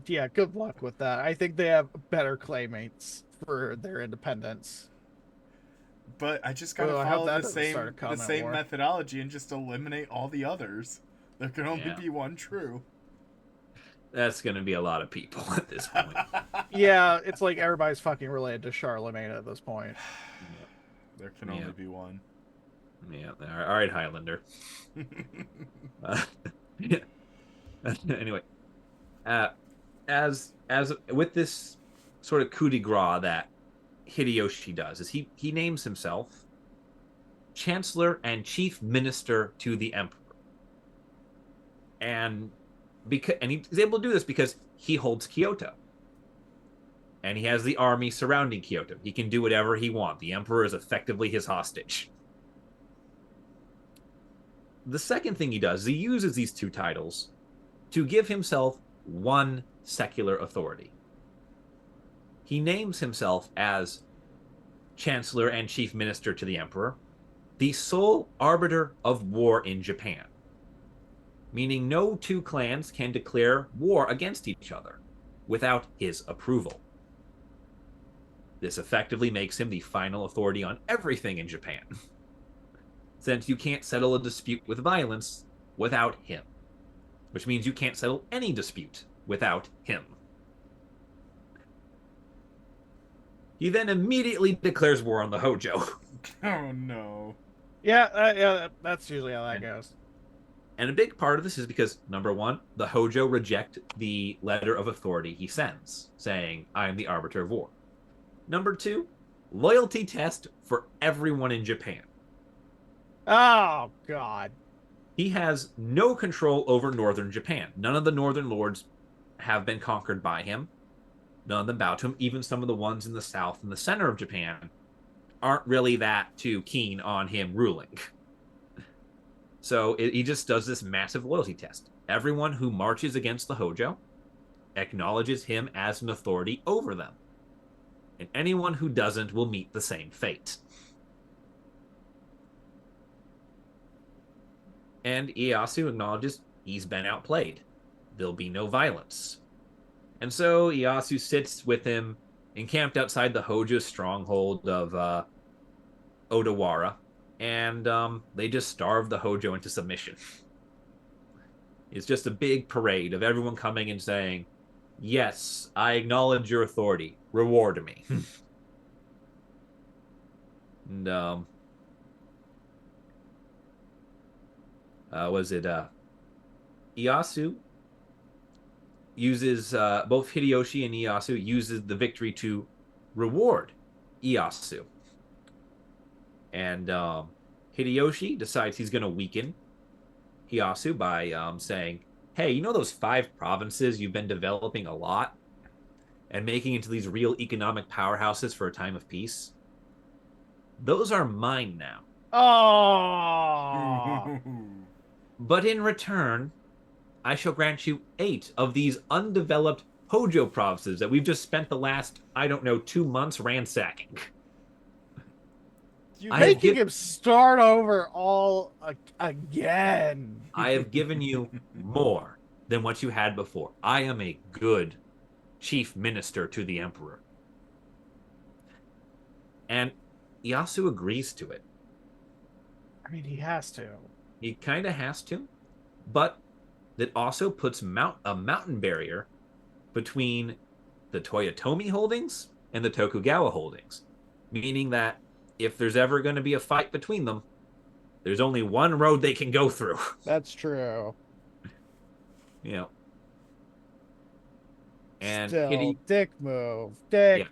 Yeah, good luck with that. I think they have better claimants for their independence. But I just gotta Well, I hope follow that the doesn't start a same comment war. methodology and just eliminate all the others. There can only Yeah. be one true. That's going to be a lot of people at this point. Yeah, it's like everybody's fucking related to Charlemagne at this point. There can Yeah. only be one. Yeah. All right, Highlander. Yeah. Anyway, as with this sort of coup de grace that Hideyoshi does, is he names himself Chancellor and Chief Minister to the Emperor, and he's able to do this because he holds Kyoto. And he has the army surrounding Kyoto. He can do whatever he wants. The emperor is effectively his hostage. The second thing he does is he uses these two titles to give himself one secular authority. He names himself as Chancellor and Chief Minister to the Emperor, the sole arbiter of war in Japan, meaning no two clans can declare war against each other without his approval. This effectively makes him the final authority on everything in Japan, since you can't settle a dispute with violence without him, which means you can't settle any dispute without him. He then immediately declares war on the Hojo. Oh no. Yeah, that's usually how that goes. And a big part of this is because, number one, the Hojo reject the letter of authority he sends, saying, I am the arbiter of war. Number two, loyalty test for everyone in Japan. Oh, God. He has no control over northern Japan. None of the northern lords have been conquered by him. None of them bow to him. Even some of the ones in the south and the center of Japan aren't really that too keen on him ruling. So he just does this massive loyalty test. Everyone who marches against the Hojo acknowledges him as an authority over them. And anyone who doesn't will meet the same fate. And Ieyasu acknowledges he's been outplayed. There'll be no violence. And so Ieyasu sits with him, encamped outside the Hojo's stronghold of Odawara, and they just starve the Hojo into submission. It's just a big parade of everyone coming and saying, yes, I acknowledge your authority. Reward me. And Ieyasu uses both Hideyoshi and Ieyasu uses the victory to reward Ieyasu. And Hideyoshi decides he's going to weaken Ieyasu by saying, hey, you know those 5 provinces you've been developing a lot and making into these real economic powerhouses for a time of peace? Those are mine now. Oh, But in return, I shall grant you 8 of these undeveloped Hojo provinces that we've just spent the last, I don't know, 2 months ransacking. You I have making given him start over all again. I have given you more than what you had before. I am a good chief minister to the emperor. And Ieyasu agrees to it. I mean, he has to. He kind of has to, but that also puts a mountain barrier between the Toyotomi holdings and the Tokugawa holdings, meaning that if there's ever going to be a fight between them, there's only one road they can go through. That's true. You know. And Still, dick move. Yeah.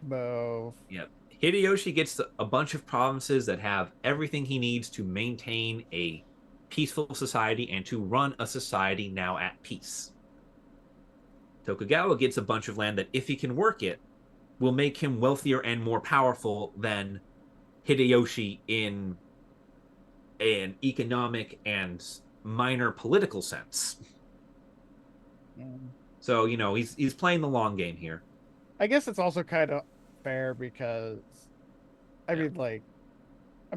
Hideyoshi gets a bunch of provinces that have everything he needs to maintain a peaceful society and to run a society now at peace. Tokugawa gets a bunch of land that, if he can work it, will make him wealthier and more powerful than Hideyoshi in an economic and minor political sense. So, he's playing the long game here. I guess it's also kind of fair because, I mean,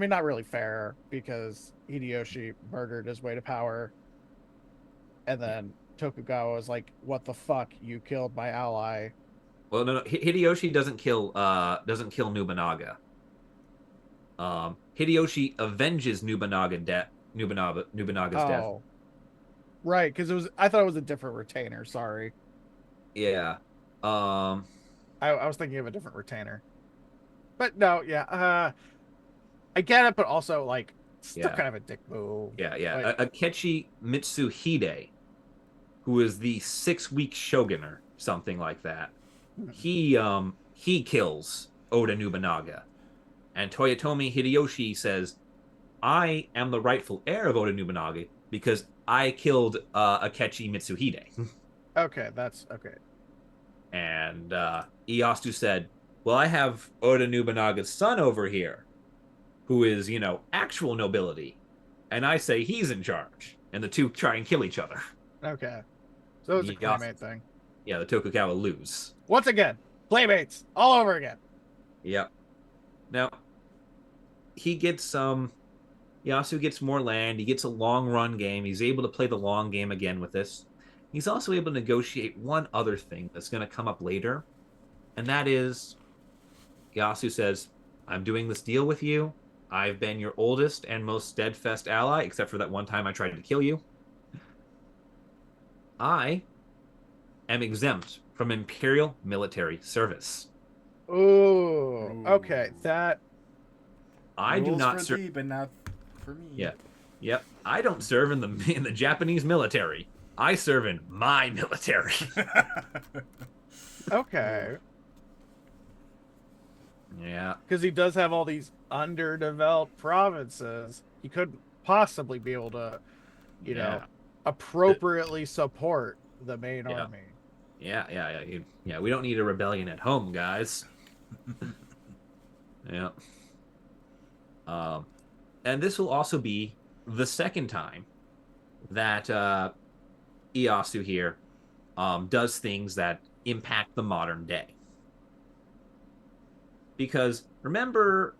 not really fair because Hideyoshi murdered his way to power, and then Tokugawa was like, "What the fuck? You killed my ally." Well, no, Hideyoshi doesn't kill Nobunaga. Hideyoshi avenges Nobunaga's death. Oh, right, because I thought it was a different retainer. Sorry. Yeah. I was thinking of a different retainer. But no, yeah. I get it, but also still kind of a dick move. Yeah. Akechi Mitsuhide, who is the 6-week shogun or something like that. He kills Oda Nobunaga. And Toyotomi Hideyoshi says, I am the rightful heir of Oda Nobunaga because I killed Akechi Mitsuhide. Okay, that's okay. And Ieyasu said, well, I have Oda Nobunaga's son over here, who is, actual nobility. And I say he's in charge. And the two try and kill each other. Okay. So it's a playmate thing. Yeah, the Tokugawa lose. Once again, playmates all over again. Yep. Now, Ieyasu gets more land. He gets a long run game. He's able to play the long game again with this. He's also able to negotiate one other thing that's going to come up later. And that is, Ieyasu says, I'm doing this deal with you. I've been your oldest and most steadfast ally, except for that one time I tried to kill you. I am exempt from imperial military service. Ooh. Okay, that... I do not serve. Thee, but not for me. Yeah. Yep. I don't serve in the Japanese military. I serve in my military. Okay. Yeah. Because he does have all these underdeveloped provinces. He couldn't possibly be able to, appropriately support the main army. Yeah. We don't need a rebellion at home, guys. Yeah. And this will also be the second time that Ieyasu here does things that impact the modern day. Because remember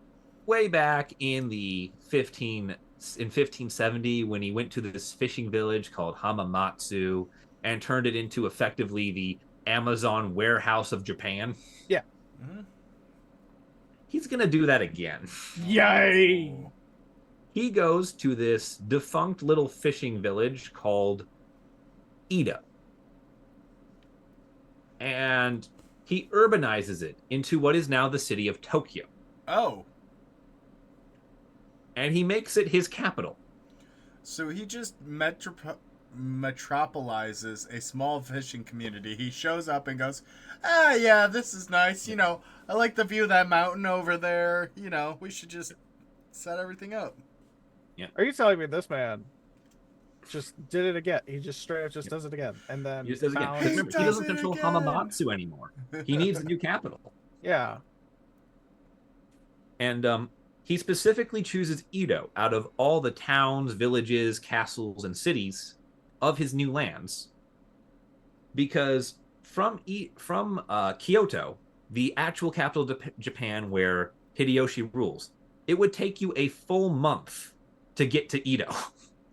way back in 1570 when he went to this fishing village called Hamamatsu and turned it into effectively the Amazon warehouse of Japan? Yeah. Mm-hmm. He's going to do that again. Yay! He goes to this defunct little fishing village called Ida. And he urbanizes it into what is now the city of Tokyo. Oh. And he makes it his capital. So he just metropolizes a small fishing community. He shows up and goes, yeah, this is nice. I like the view of that mountain over there. We should just set everything up. Yeah. Are you telling me this man just did it again. He just straight up just does it again, and then He just does it again. found- Because remember, he does doesn't it control again. Hamamatsu anymore. He needs a new capital. Yeah. And he specifically chooses Edo out of all the towns, villages, castles, and cities of his new lands, because from Kyoto, the actual capital of Japan, where Hideyoshi rules, it would take you a full month to get to Edo.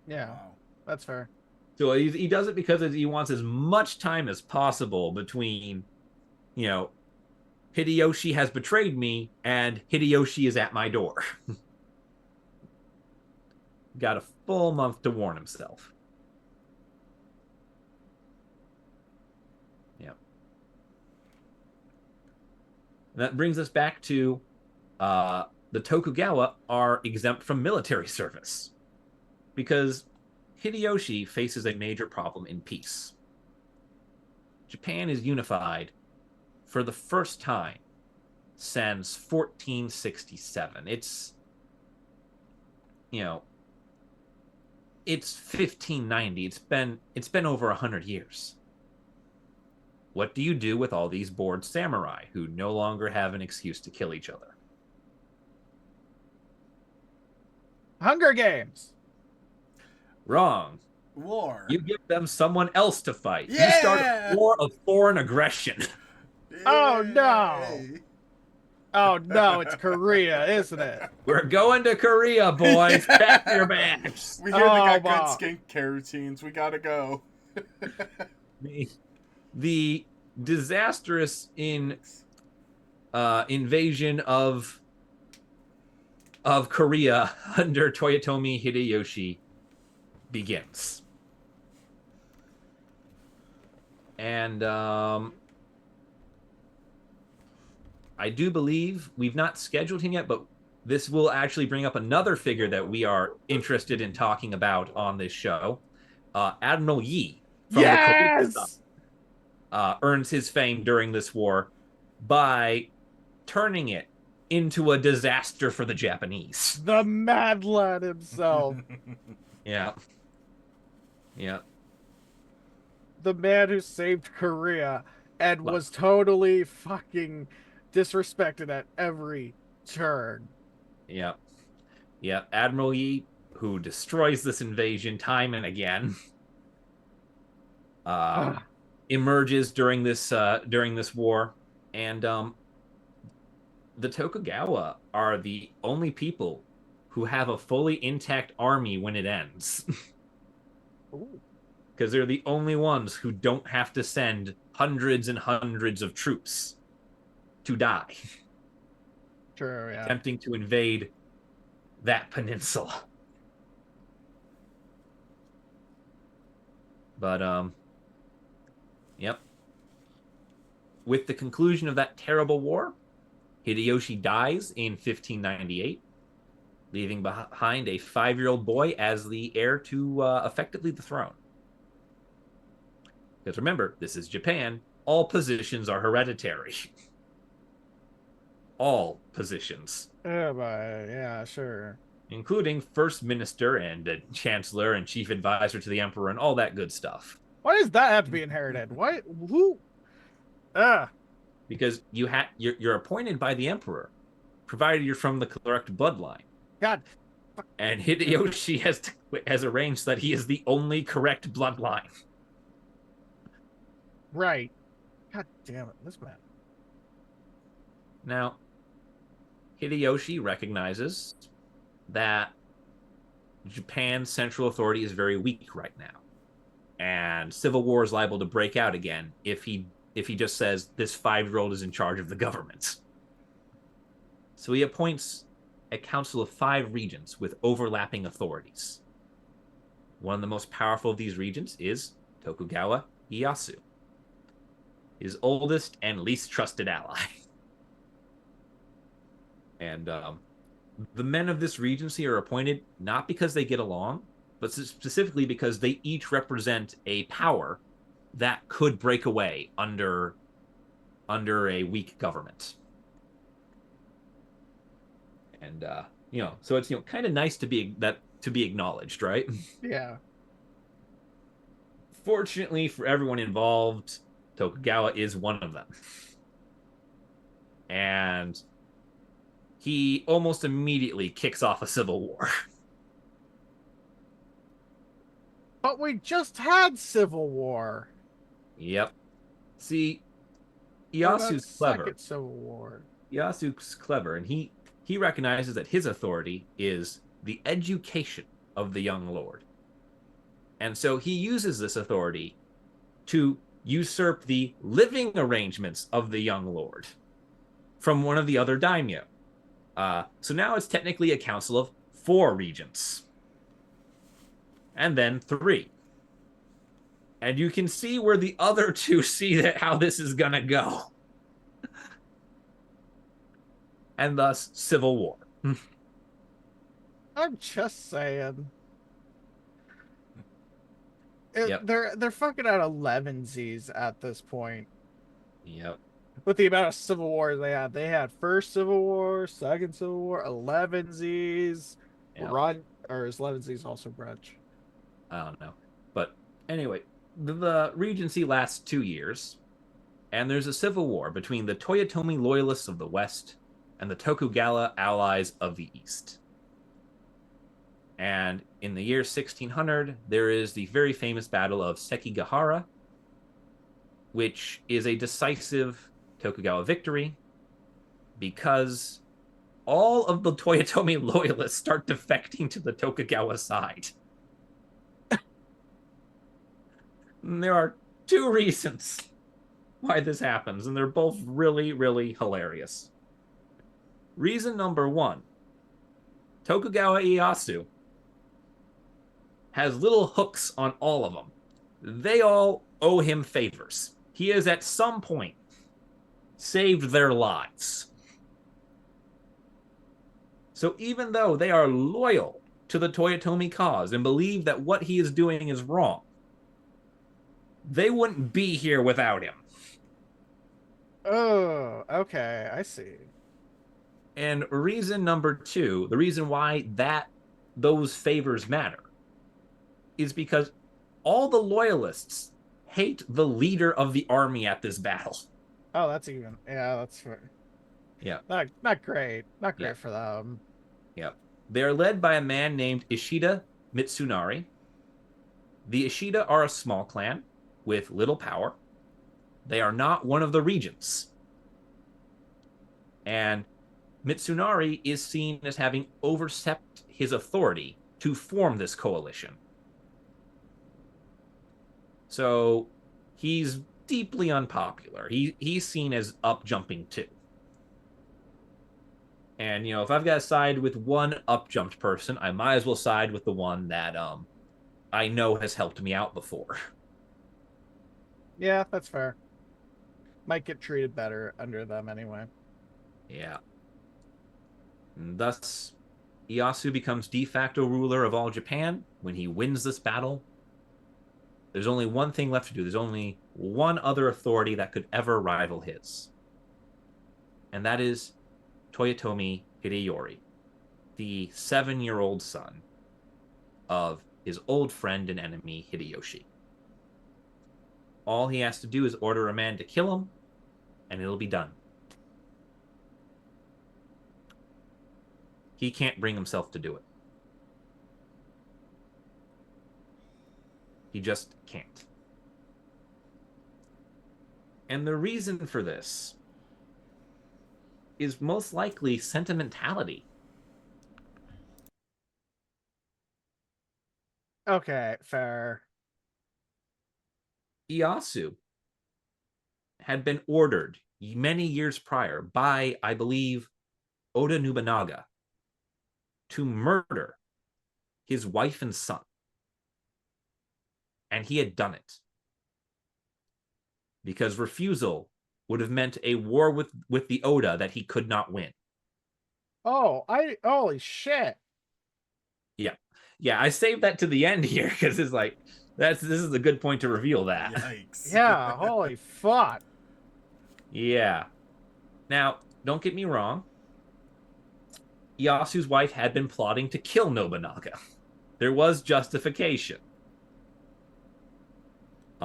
Yeah, Wow. that's fair. So he does it because he wants as much time as possible between, Hideyoshi has betrayed me and Hideyoshi is at my door. Got a full month to warn himself. Yeah. And that brings us back to the Tokugawa are exempt from military service because Hideyoshi faces a major problem in peace. Japan is unified for the first time since 1467. It's 1590. It's been over 100 years. What do you do with all these bored samurai who no longer have an excuse to kill each other? Hunger Games. Wrong. War. You give them someone else to fight. Yeah! You start a war of foreign aggression. Oh, no. Yay! Oh no, it's Korea, isn't it? We're going to Korea, boys. Pack your bags. We hear they got good wow. skincare routines. We gotta go. The disastrous invasion of Korea under Toyotomi Hideyoshi begins. And I do believe we've not scheduled him yet, but this will actually bring up another figure that we are interested in talking about on this show. Admiral Yi from the Korean Yes. earns his fame during this war by turning it into a disaster for the Japanese. The Mad Lad himself. Yeah. Yeah. The man who saved Korea and Well- was totally fucking disrespected at every turn. Yeah. Yeah. Admiral Yi, who destroys this invasion time and again, emerges during this war, and the Tokugawa are the only people who have a fully intact army when it ends. Ooh. Because they're the only ones who don't have to send hundreds and hundreds of troops to die, True, yeah. attempting to invade that peninsula. But yep. With the conclusion of that terrible war, Hideyoshi dies in 1598, leaving behind a 5-year-old boy as the heir to effectively the throne. Because remember, this is Japan. All positions are hereditary. All positions. Yeah, sure. Including first minister and chancellor and chief advisor to the emperor and all that good stuff. Why does that have to be inherited? Why? Who? Because you're appointed by the emperor, provided you're from the correct bloodline. God. And Hideyoshi has arranged that he is the only correct bloodline. Right. God damn it, this man. Now, Hideyoshi recognizes that Japan's central authority is very weak right now, and civil war is liable to break out again if he just says this 5-year-old is in charge of the government. So he appoints a council of 5 regions with overlapping authorities. One of the most powerful of these regions is Tokugawa Ieyasu, his oldest and least trusted ally. And the men of this regency are appointed not because they get along, but specifically because they each represent a power that could break away under a weak government. And so it's kind of nice to be acknowledged, right? Yeah. Fortunately for everyone involved, Tokugawa is one of them. And he almost immediately kicks off a civil war. But we just had civil war. Yep. See, What about Iyasu's clever. second civil war? Iyasu's clever, and he recognizes that his authority is the education of the young lord. And so he uses this authority to usurp the living arrangements of the young lord from one of the other daimyo. So now it's technically a council of 4 regents. And then 3. And you can see where the other 2 see that how this is gonna go. And thus, civil war. I'm just saying. Yep. They're fucking at 11sies at this point. Yep. With the amount of civil wars they had first civil war, second civil war, 11sies, Yep. run, or is 11sies also brunch? I don't know. But anyway, the regency lasts 2 years, and there's a civil war between the Toyotomi loyalists of the west and the Tokugawa allies of the east. And in the year 1600, there is the very famous Battle of Sekigahara, which is a decisive Tokugawa victory because all of the Toyotomi loyalists start defecting to the Tokugawa side. And there are 2 reasons why this happens, and they're both really, really hilarious. Reason number 1, Tokugawa Ieyasu has little hooks on all of them. They all owe him favors. He has at some point saved their lives. So even though they are loyal to the Toyotomi cause and believe that what he is doing is wrong, they wouldn't be here without him. Oh, okay, I see. And reason number 2, the reason why those favors matter, is because all the loyalists hate the leader of the army at this battle. Oh, that's fair. Yeah. Not great. Not great for them. Yeah. They are led by a man named Ishida Mitsunari. The Ishida are a small clan with little power. They are not one of the regents. And Mitsunari is seen as having overstepped his authority to form this coalition. So he's deeply unpopular. He's seen as up-jumping too. And, if I've got to side with one up-jumped person, I might as well side with the one that I know has helped me out before. Yeah, that's fair. Might get treated better under them anyway. Yeah. And thus, Ieyasu becomes de facto ruler of all Japan. When he wins this battle, there's only one thing left to do. There's only one other authority that could ever rival his. And that is Toyotomi Hideyori, the 7-year-old son of his old friend and enemy Hideyoshi. All he has to do is order a man to kill him, and it'll be done. He can't bring himself to do it. He just can't. And the reason for this is most likely sentimentality. Okay, fair. Ieyasu had been ordered many years prior by, I believe, Oda Nobunaga to murder his wife and son. And he had done it. Because refusal would have meant a war with the Oda that he could not win. Holy shit. Yeah, I saved that to the end here because it's like this is a good point to reveal that. Yikes. Yeah, holy fuck. Yeah. Now, don't get me wrong. Iyasu's wife had been plotting to kill Nobunaga. There was justification.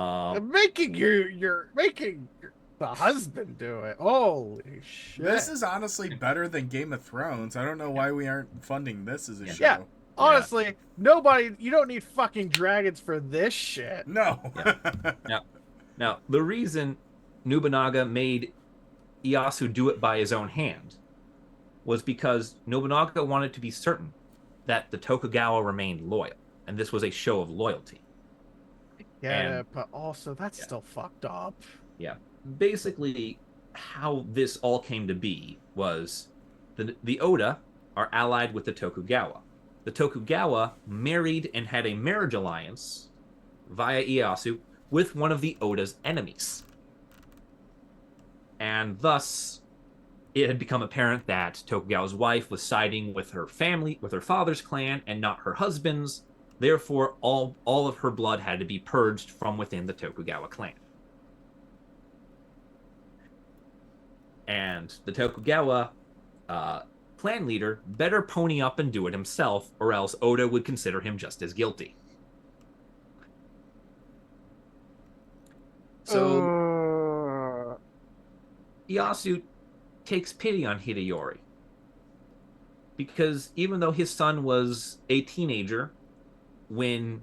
You're making the husband do it. Holy shit! This is honestly better than Game of Thrones. I don't know why we aren't funding this as a show. Yeah. Honestly, nobody. You don't need fucking dragons for this shit. No. Now, the reason Nobunaga made Ieyasu do it by his own hand was because Nobunaga wanted to be certain that the Tokugawa remained loyal, and this was a show of loyalty. Yeah, but also that's still fucked up. Yeah. Basically, how this all came to be was the Oda are allied with the Tokugawa. The Tokugawa married and had a marriage alliance via Ieyasu with one of the Oda's enemies. And thus, it had become apparent that Tokugawa's wife was siding with her family, with her father's clan, and not her husband's. Therefore, all of her blood had to be purged from within the Tokugawa clan. And the Tokugawa clan leader better pony up and do it himself, or else Oda would consider him just as guilty. So Ieyasu takes pity on Hideyori, because even though his son was a teenager when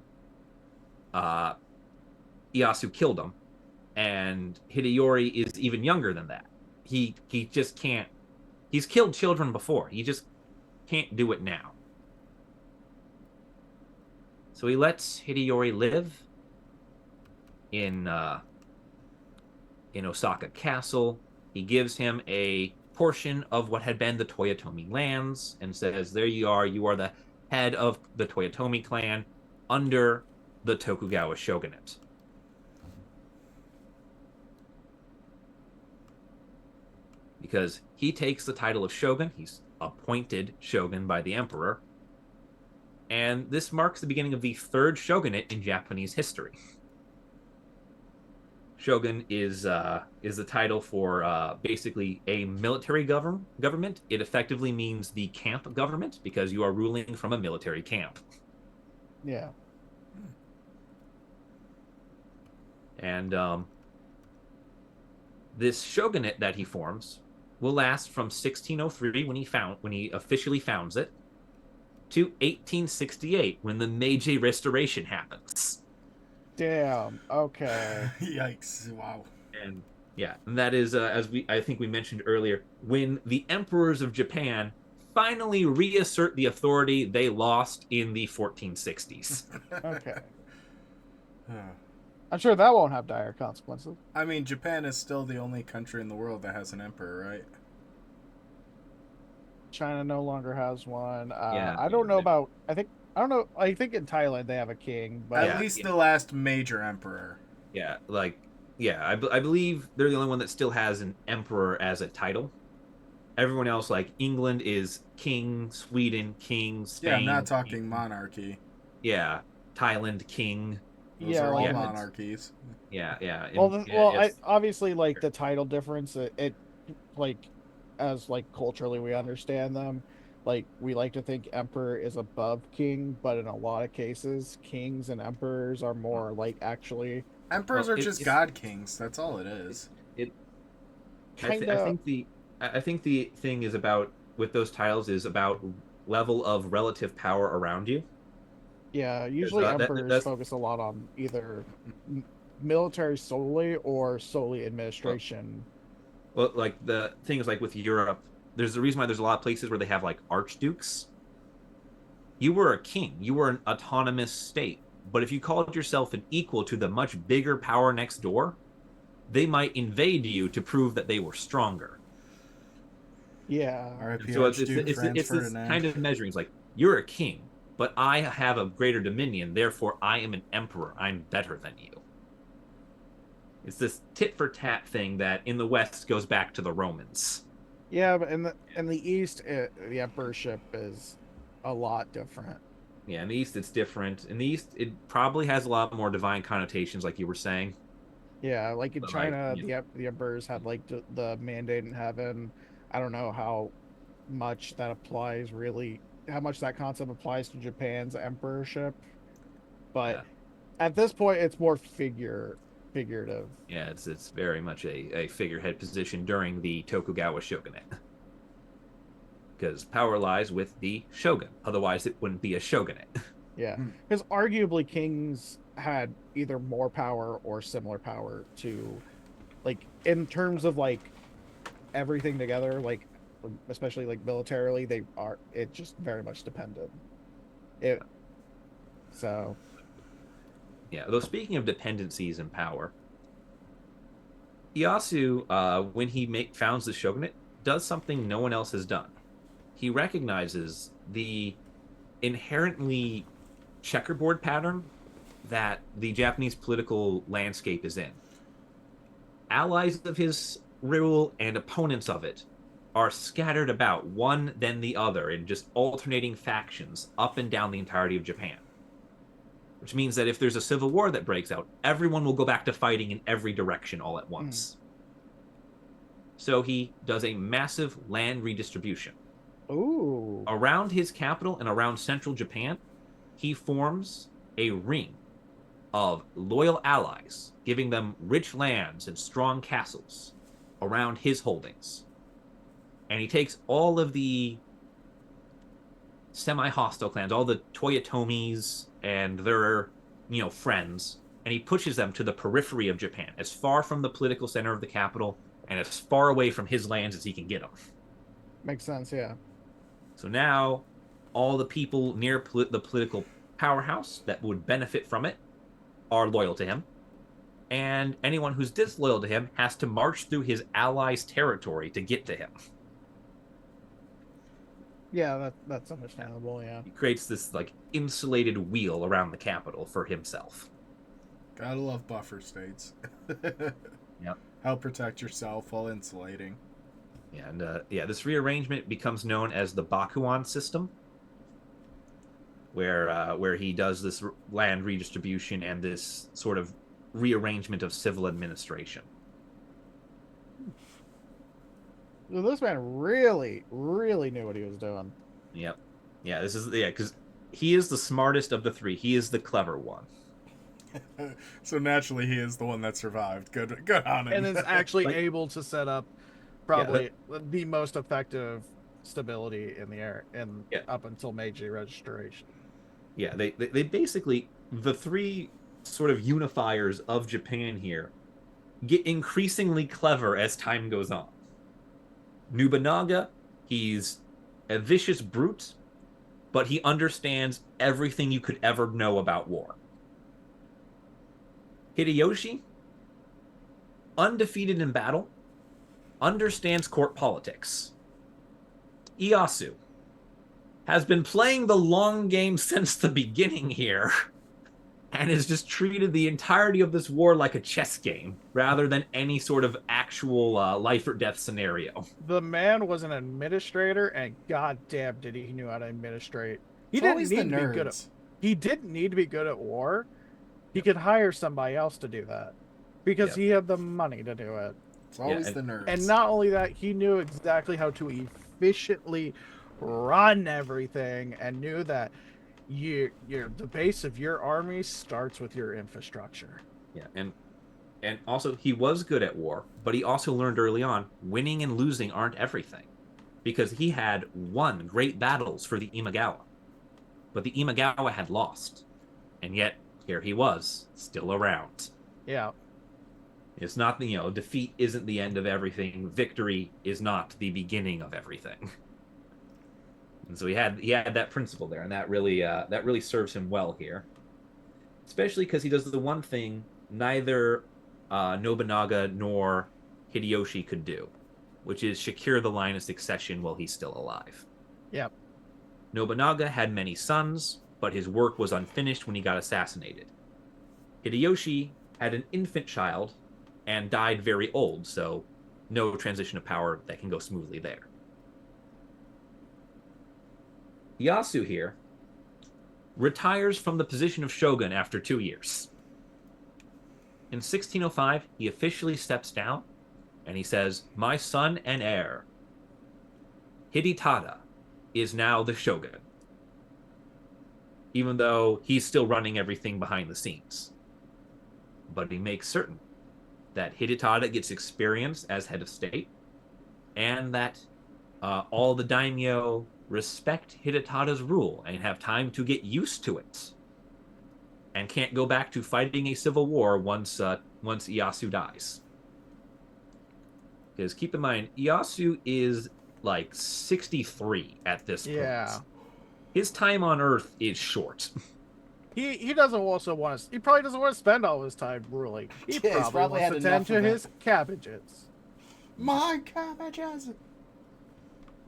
Ieyasu killed him, and Hideyori is even younger than that, he just can't. He's killed children before. He just can't do it now. So he lets Hideyori live in Osaka Castle. He gives him a portion of what had been the Toyotomi lands and says, there you are the head of the Toyotomi clan under the Tokugawa shogunate. Because he takes the title of shogun, he's appointed shogun by the emperor, and this marks the beginning of the third shogunate in Japanese history. Shogun is the title for basically a military government. It effectively means the camp government because you are ruling from a military camp. Yeah. And this shogunate that he forms will last from 1603 when he officially founds it to 1868 when the Meiji Restoration happens. Damn. Okay. Yikes! Wow. And that is I think we mentioned earlier, when the emperors of Japan finally reassert the authority they lost in the 1460s. Okay. I'm sure that won't have dire consequences. I mean, Japan is still the only country in the world that has an emperor, right? China no longer has one. Yeah. I don't know about. I think in Thailand they have a king, but At least the last major emperor. I believe they're the only one that still has an emperor as a title. Everyone else, like England, is king. Sweden, king. Spain. Yeah, I'm not talking king. Monarchy. Yeah, Thailand, king. Those are all like, monarchies. Yeah. Obviously, like the title difference, it like as like culturally we understand them. Like we like to think emperor is above king, but in a lot of cases, kings and emperors are more like actually. Emperors are just god kings. That's all it is. I think the thing is about with those titles is about level of relative power around you. Yeah, usually emperors focus a lot on either military solely or solely administration. Well, like the thing is like with Europe, there's the reason why there's a lot of places where they have like archdukes. You were a king. You were an autonomous state. But if you called yourself an equal to the much bigger power next door, they might invade you to prove that they were stronger. Yeah. So it's this kind of measuring. It's like, you're a king, but I have a greater dominion, therefore I am an emperor. I'm better than you. It's this tit for tat thing that in the West goes back to the Romans. Yeah, but in the East, the emperorship is a lot different. Yeah, in the East it's different. In the East, it probably has a lot more divine connotations, like you were saying. Yeah, like in China, the emperors had like the mandate in heaven. I don't know how much that applies really, how much that concept applies to Japan's emperorship. But at this point, it's more figure figurative. Yeah, it's very much a figurehead position during the Tokugawa shogunate. Because power lies with the shogun. Otherwise, it wouldn't be a shogunate. Yeah, Hmm. because arguably kings had either more power or similar power to, like, in terms of like everything together, like especially like militarily, they are. It just very much depended. It so Yeah, though speaking of dependencies and power, Ieyasu, when he founds the shogunate, does something no one else has done. He recognizes the inherently checkerboard pattern that the Japanese political landscape is in. Allies of his rule and opponents of it are scattered about, one then the other, in just alternating factions up and down the entirety of Japan. Which means that if there's a civil war that breaks out, everyone will go back to fighting in every direction all at once. So he does a massive land redistribution. ooh, Around his capital and around central Japan, he forms a ring of loyal allies, giving them rich lands and strong castles around his holdings. And he takes all of the semi-hostile clans, all the Toyotomis and their, friends, and he pushes them to the periphery of Japan, as far from the political center of the capital and as far away from his lands as he can get them. makes sense. Yeah, So now all the people near the political powerhouse that would benefit from it are loyal to him. And anyone who's disloyal to him has to march through his allies' territory to get to him. yeah, that's understandable. Yeah, He creates this like insulated wheel around the capital for himself. Gotta love buffer states. Yep. Help protect yourself while insulating. And this rearrangement becomes known as the Bakuan system, where he does this land redistribution and this sort of rearrangement of civil administration. well, this man really, really knew what he was doing. Yep. Yeah, because he is the smartest of the three. He is the clever one. So naturally, he is the one that survived. Good on him. And is actually Like- able to set up probably the most effective stability in the air and Yeah. up until Meiji Restoration. Yeah, they basically, the three sort of unifiers of Japan here get increasingly clever as time goes on. Nobunaga, he's a vicious brute, but he understands everything you could ever know about war. Hideyoshi, undefeated in battle, understands court politics. Ieyasu has been playing the long game since the beginning here and has just treated the entirety of this war like a chess game rather than any sort of actual life or death scenario. The man was an administrator, and goddamn, did he knew how to administrate. He It's didn't always need the to be good at. nerds. He didn't need to be good at war. He could hire somebody else to do that because Yep. he had the money to do it. It's always and- the nerds. And not only that, he knew exactly how to efficiently run everything, and knew that the base of your army starts with your infrastructure. Yeah, and also he was good at war, but he also learned early on winning and losing aren't everything, because he had won great battles for the Imagawa, but the Imagawa had lost, and yet here he was still around. Yeah. It's not defeat isn't the end of everything. Victory is not the beginning of everything. And so he had that principle there, and that really serves him well here, especially because he does the one thing neither Nobunaga nor Hideyoshi could do, which is secure the line of succession while he's still alive. Yep. Nobunaga had many sons, but his work was unfinished when he got assassinated. Hideyoshi had an infant child and died very old, so no transition of power that can go smoothly there. Ieyasu here retires from the position of shogun after 2 years. In 1605, he officially steps down, and he says, "My son and heir, Hidetada, is now the shogun," even though he's still running everything behind the scenes. but he makes certain that Hidetada gets experience as head of state, and that all the daimyo respect Hidetada's rule and have time to get used to it, and can't go back to fighting a civil war once Ieyasu dies. Because keep in mind, Ieyasu is like 63 at this Yeah. point. His time on Earth is short. He doesn't also want to. He probably doesn't want to spend all his time ruling. He Yeah, he's probably probably wants had to enough tend to of it. his cabbages. My cabbages.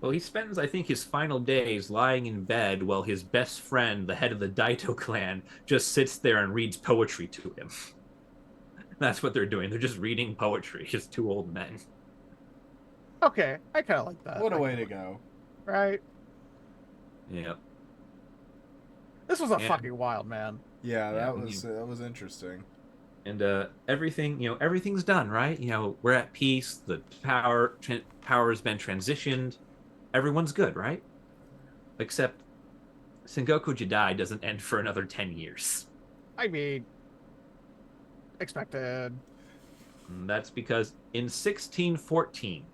Well, he spends, I think, his final days lying in bed while his best friend, the head of the Daito clan, just sits there and reads poetry to him. That's what they're doing. They're just reading poetry, just two old men. Okay, I kind of like that. What a way to go. Right? Yeah. This was a Yeah. fucking wild, man. Yeah, Yeah, that was interesting. And everything's done, right? We're at peace. The power has been transitioned. Everyone's good, right? Except Sengoku Jidai doesn't end for another 10 years. I mean, expected. And that's because in 1614,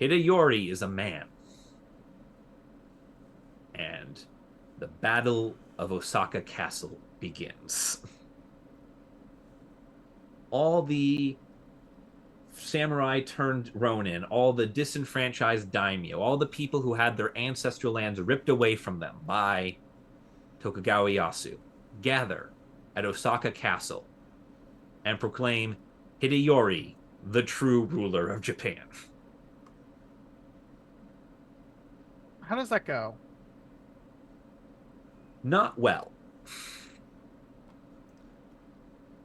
Hideyori is a man. And the Battle of Osaka Castle begins. All the samurai turned ronin, all the disenfranchised daimyo, all the people who had their ancestral lands ripped away from them by Tokugawa Ieyasu, gather at Osaka Castle and proclaim Hideyori the true ruler of Japan. How does that go? Not well.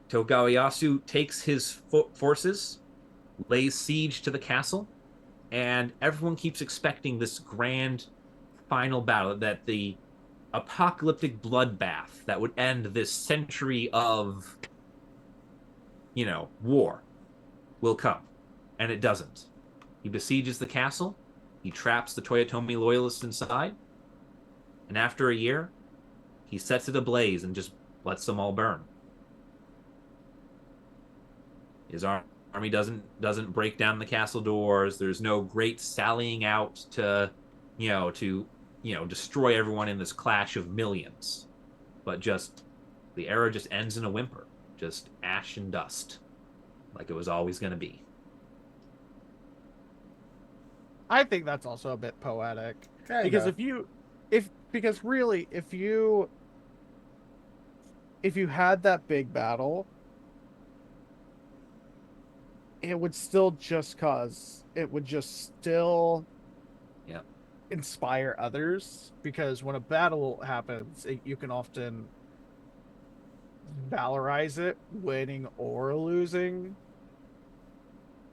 Tokugawa Ieyasu takes his forces, lays siege to the castle, and everyone keeps expecting this grand final battle, that the apocalyptic bloodbath that would end this century of, war will come. And it doesn't. He besieges the castle, he traps the Toyotomi loyalists inside, and after a year, he sets it ablaze and just lets them all burn. His army doesn't break down the castle doors. There's no great sallying out to destroy everyone in this clash of millions. But just the era just ends in a whimper. Just ash and dust. Like it was always going to be. I think that's also a bit poetic. Kinda. Because if you had that big battle, it would still Yeah. inspire others, because when a battle happens, you can often valorize it, winning or losing.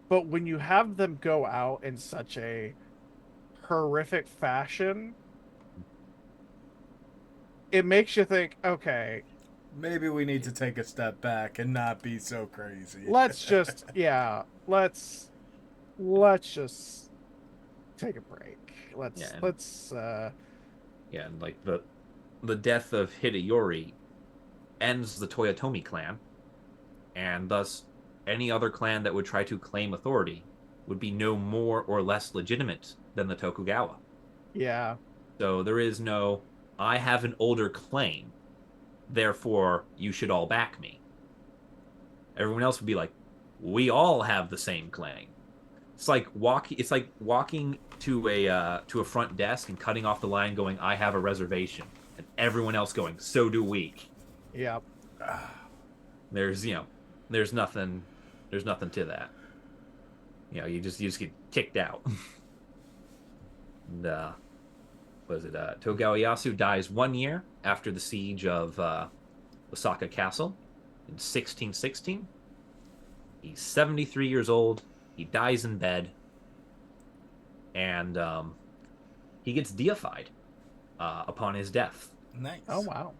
But when you have them go out in such a horrific fashion, it makes you think, okay, Maybe we need to take a step back and not be so crazy. let's just take a break. Yeah, and like the death of Hideyori ends the Toyotomi clan, and thus any other clan that would try to claim authority would be no more or less legitimate than the Tokugawa. Yeah. So there is no, I have an older claim, therefore you should all back me. Everyone else would be like, we all have the same claim. It's like walking to a front desk and cutting off the line, going, I have a reservation, and everyone else going, so do we. Yeah. There's nothing to that. You just get kicked out. And Tokugawa Ieyasu dies 1 year after the siege of Osaka Castle in 1616. He's 73 years old. He dies in bed, and he gets deified upon his death. Nice. Oh wow.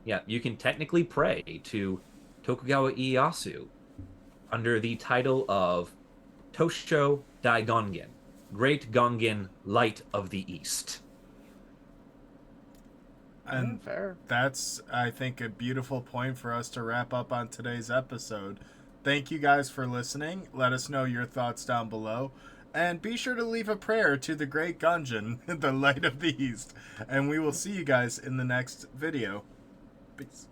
Yeah, you can technically pray to Tokugawa Ieyasu under the title of Tosho Dai Gongen, Great Gongen, Light of the East. And fair. that's, I think, a beautiful point for us to wrap up on today's episode. Thank you guys for listening. Let us know your thoughts down below. And be sure to leave a prayer to the great Gungeon, the light of the East. And we will see you guys in the next video. Peace.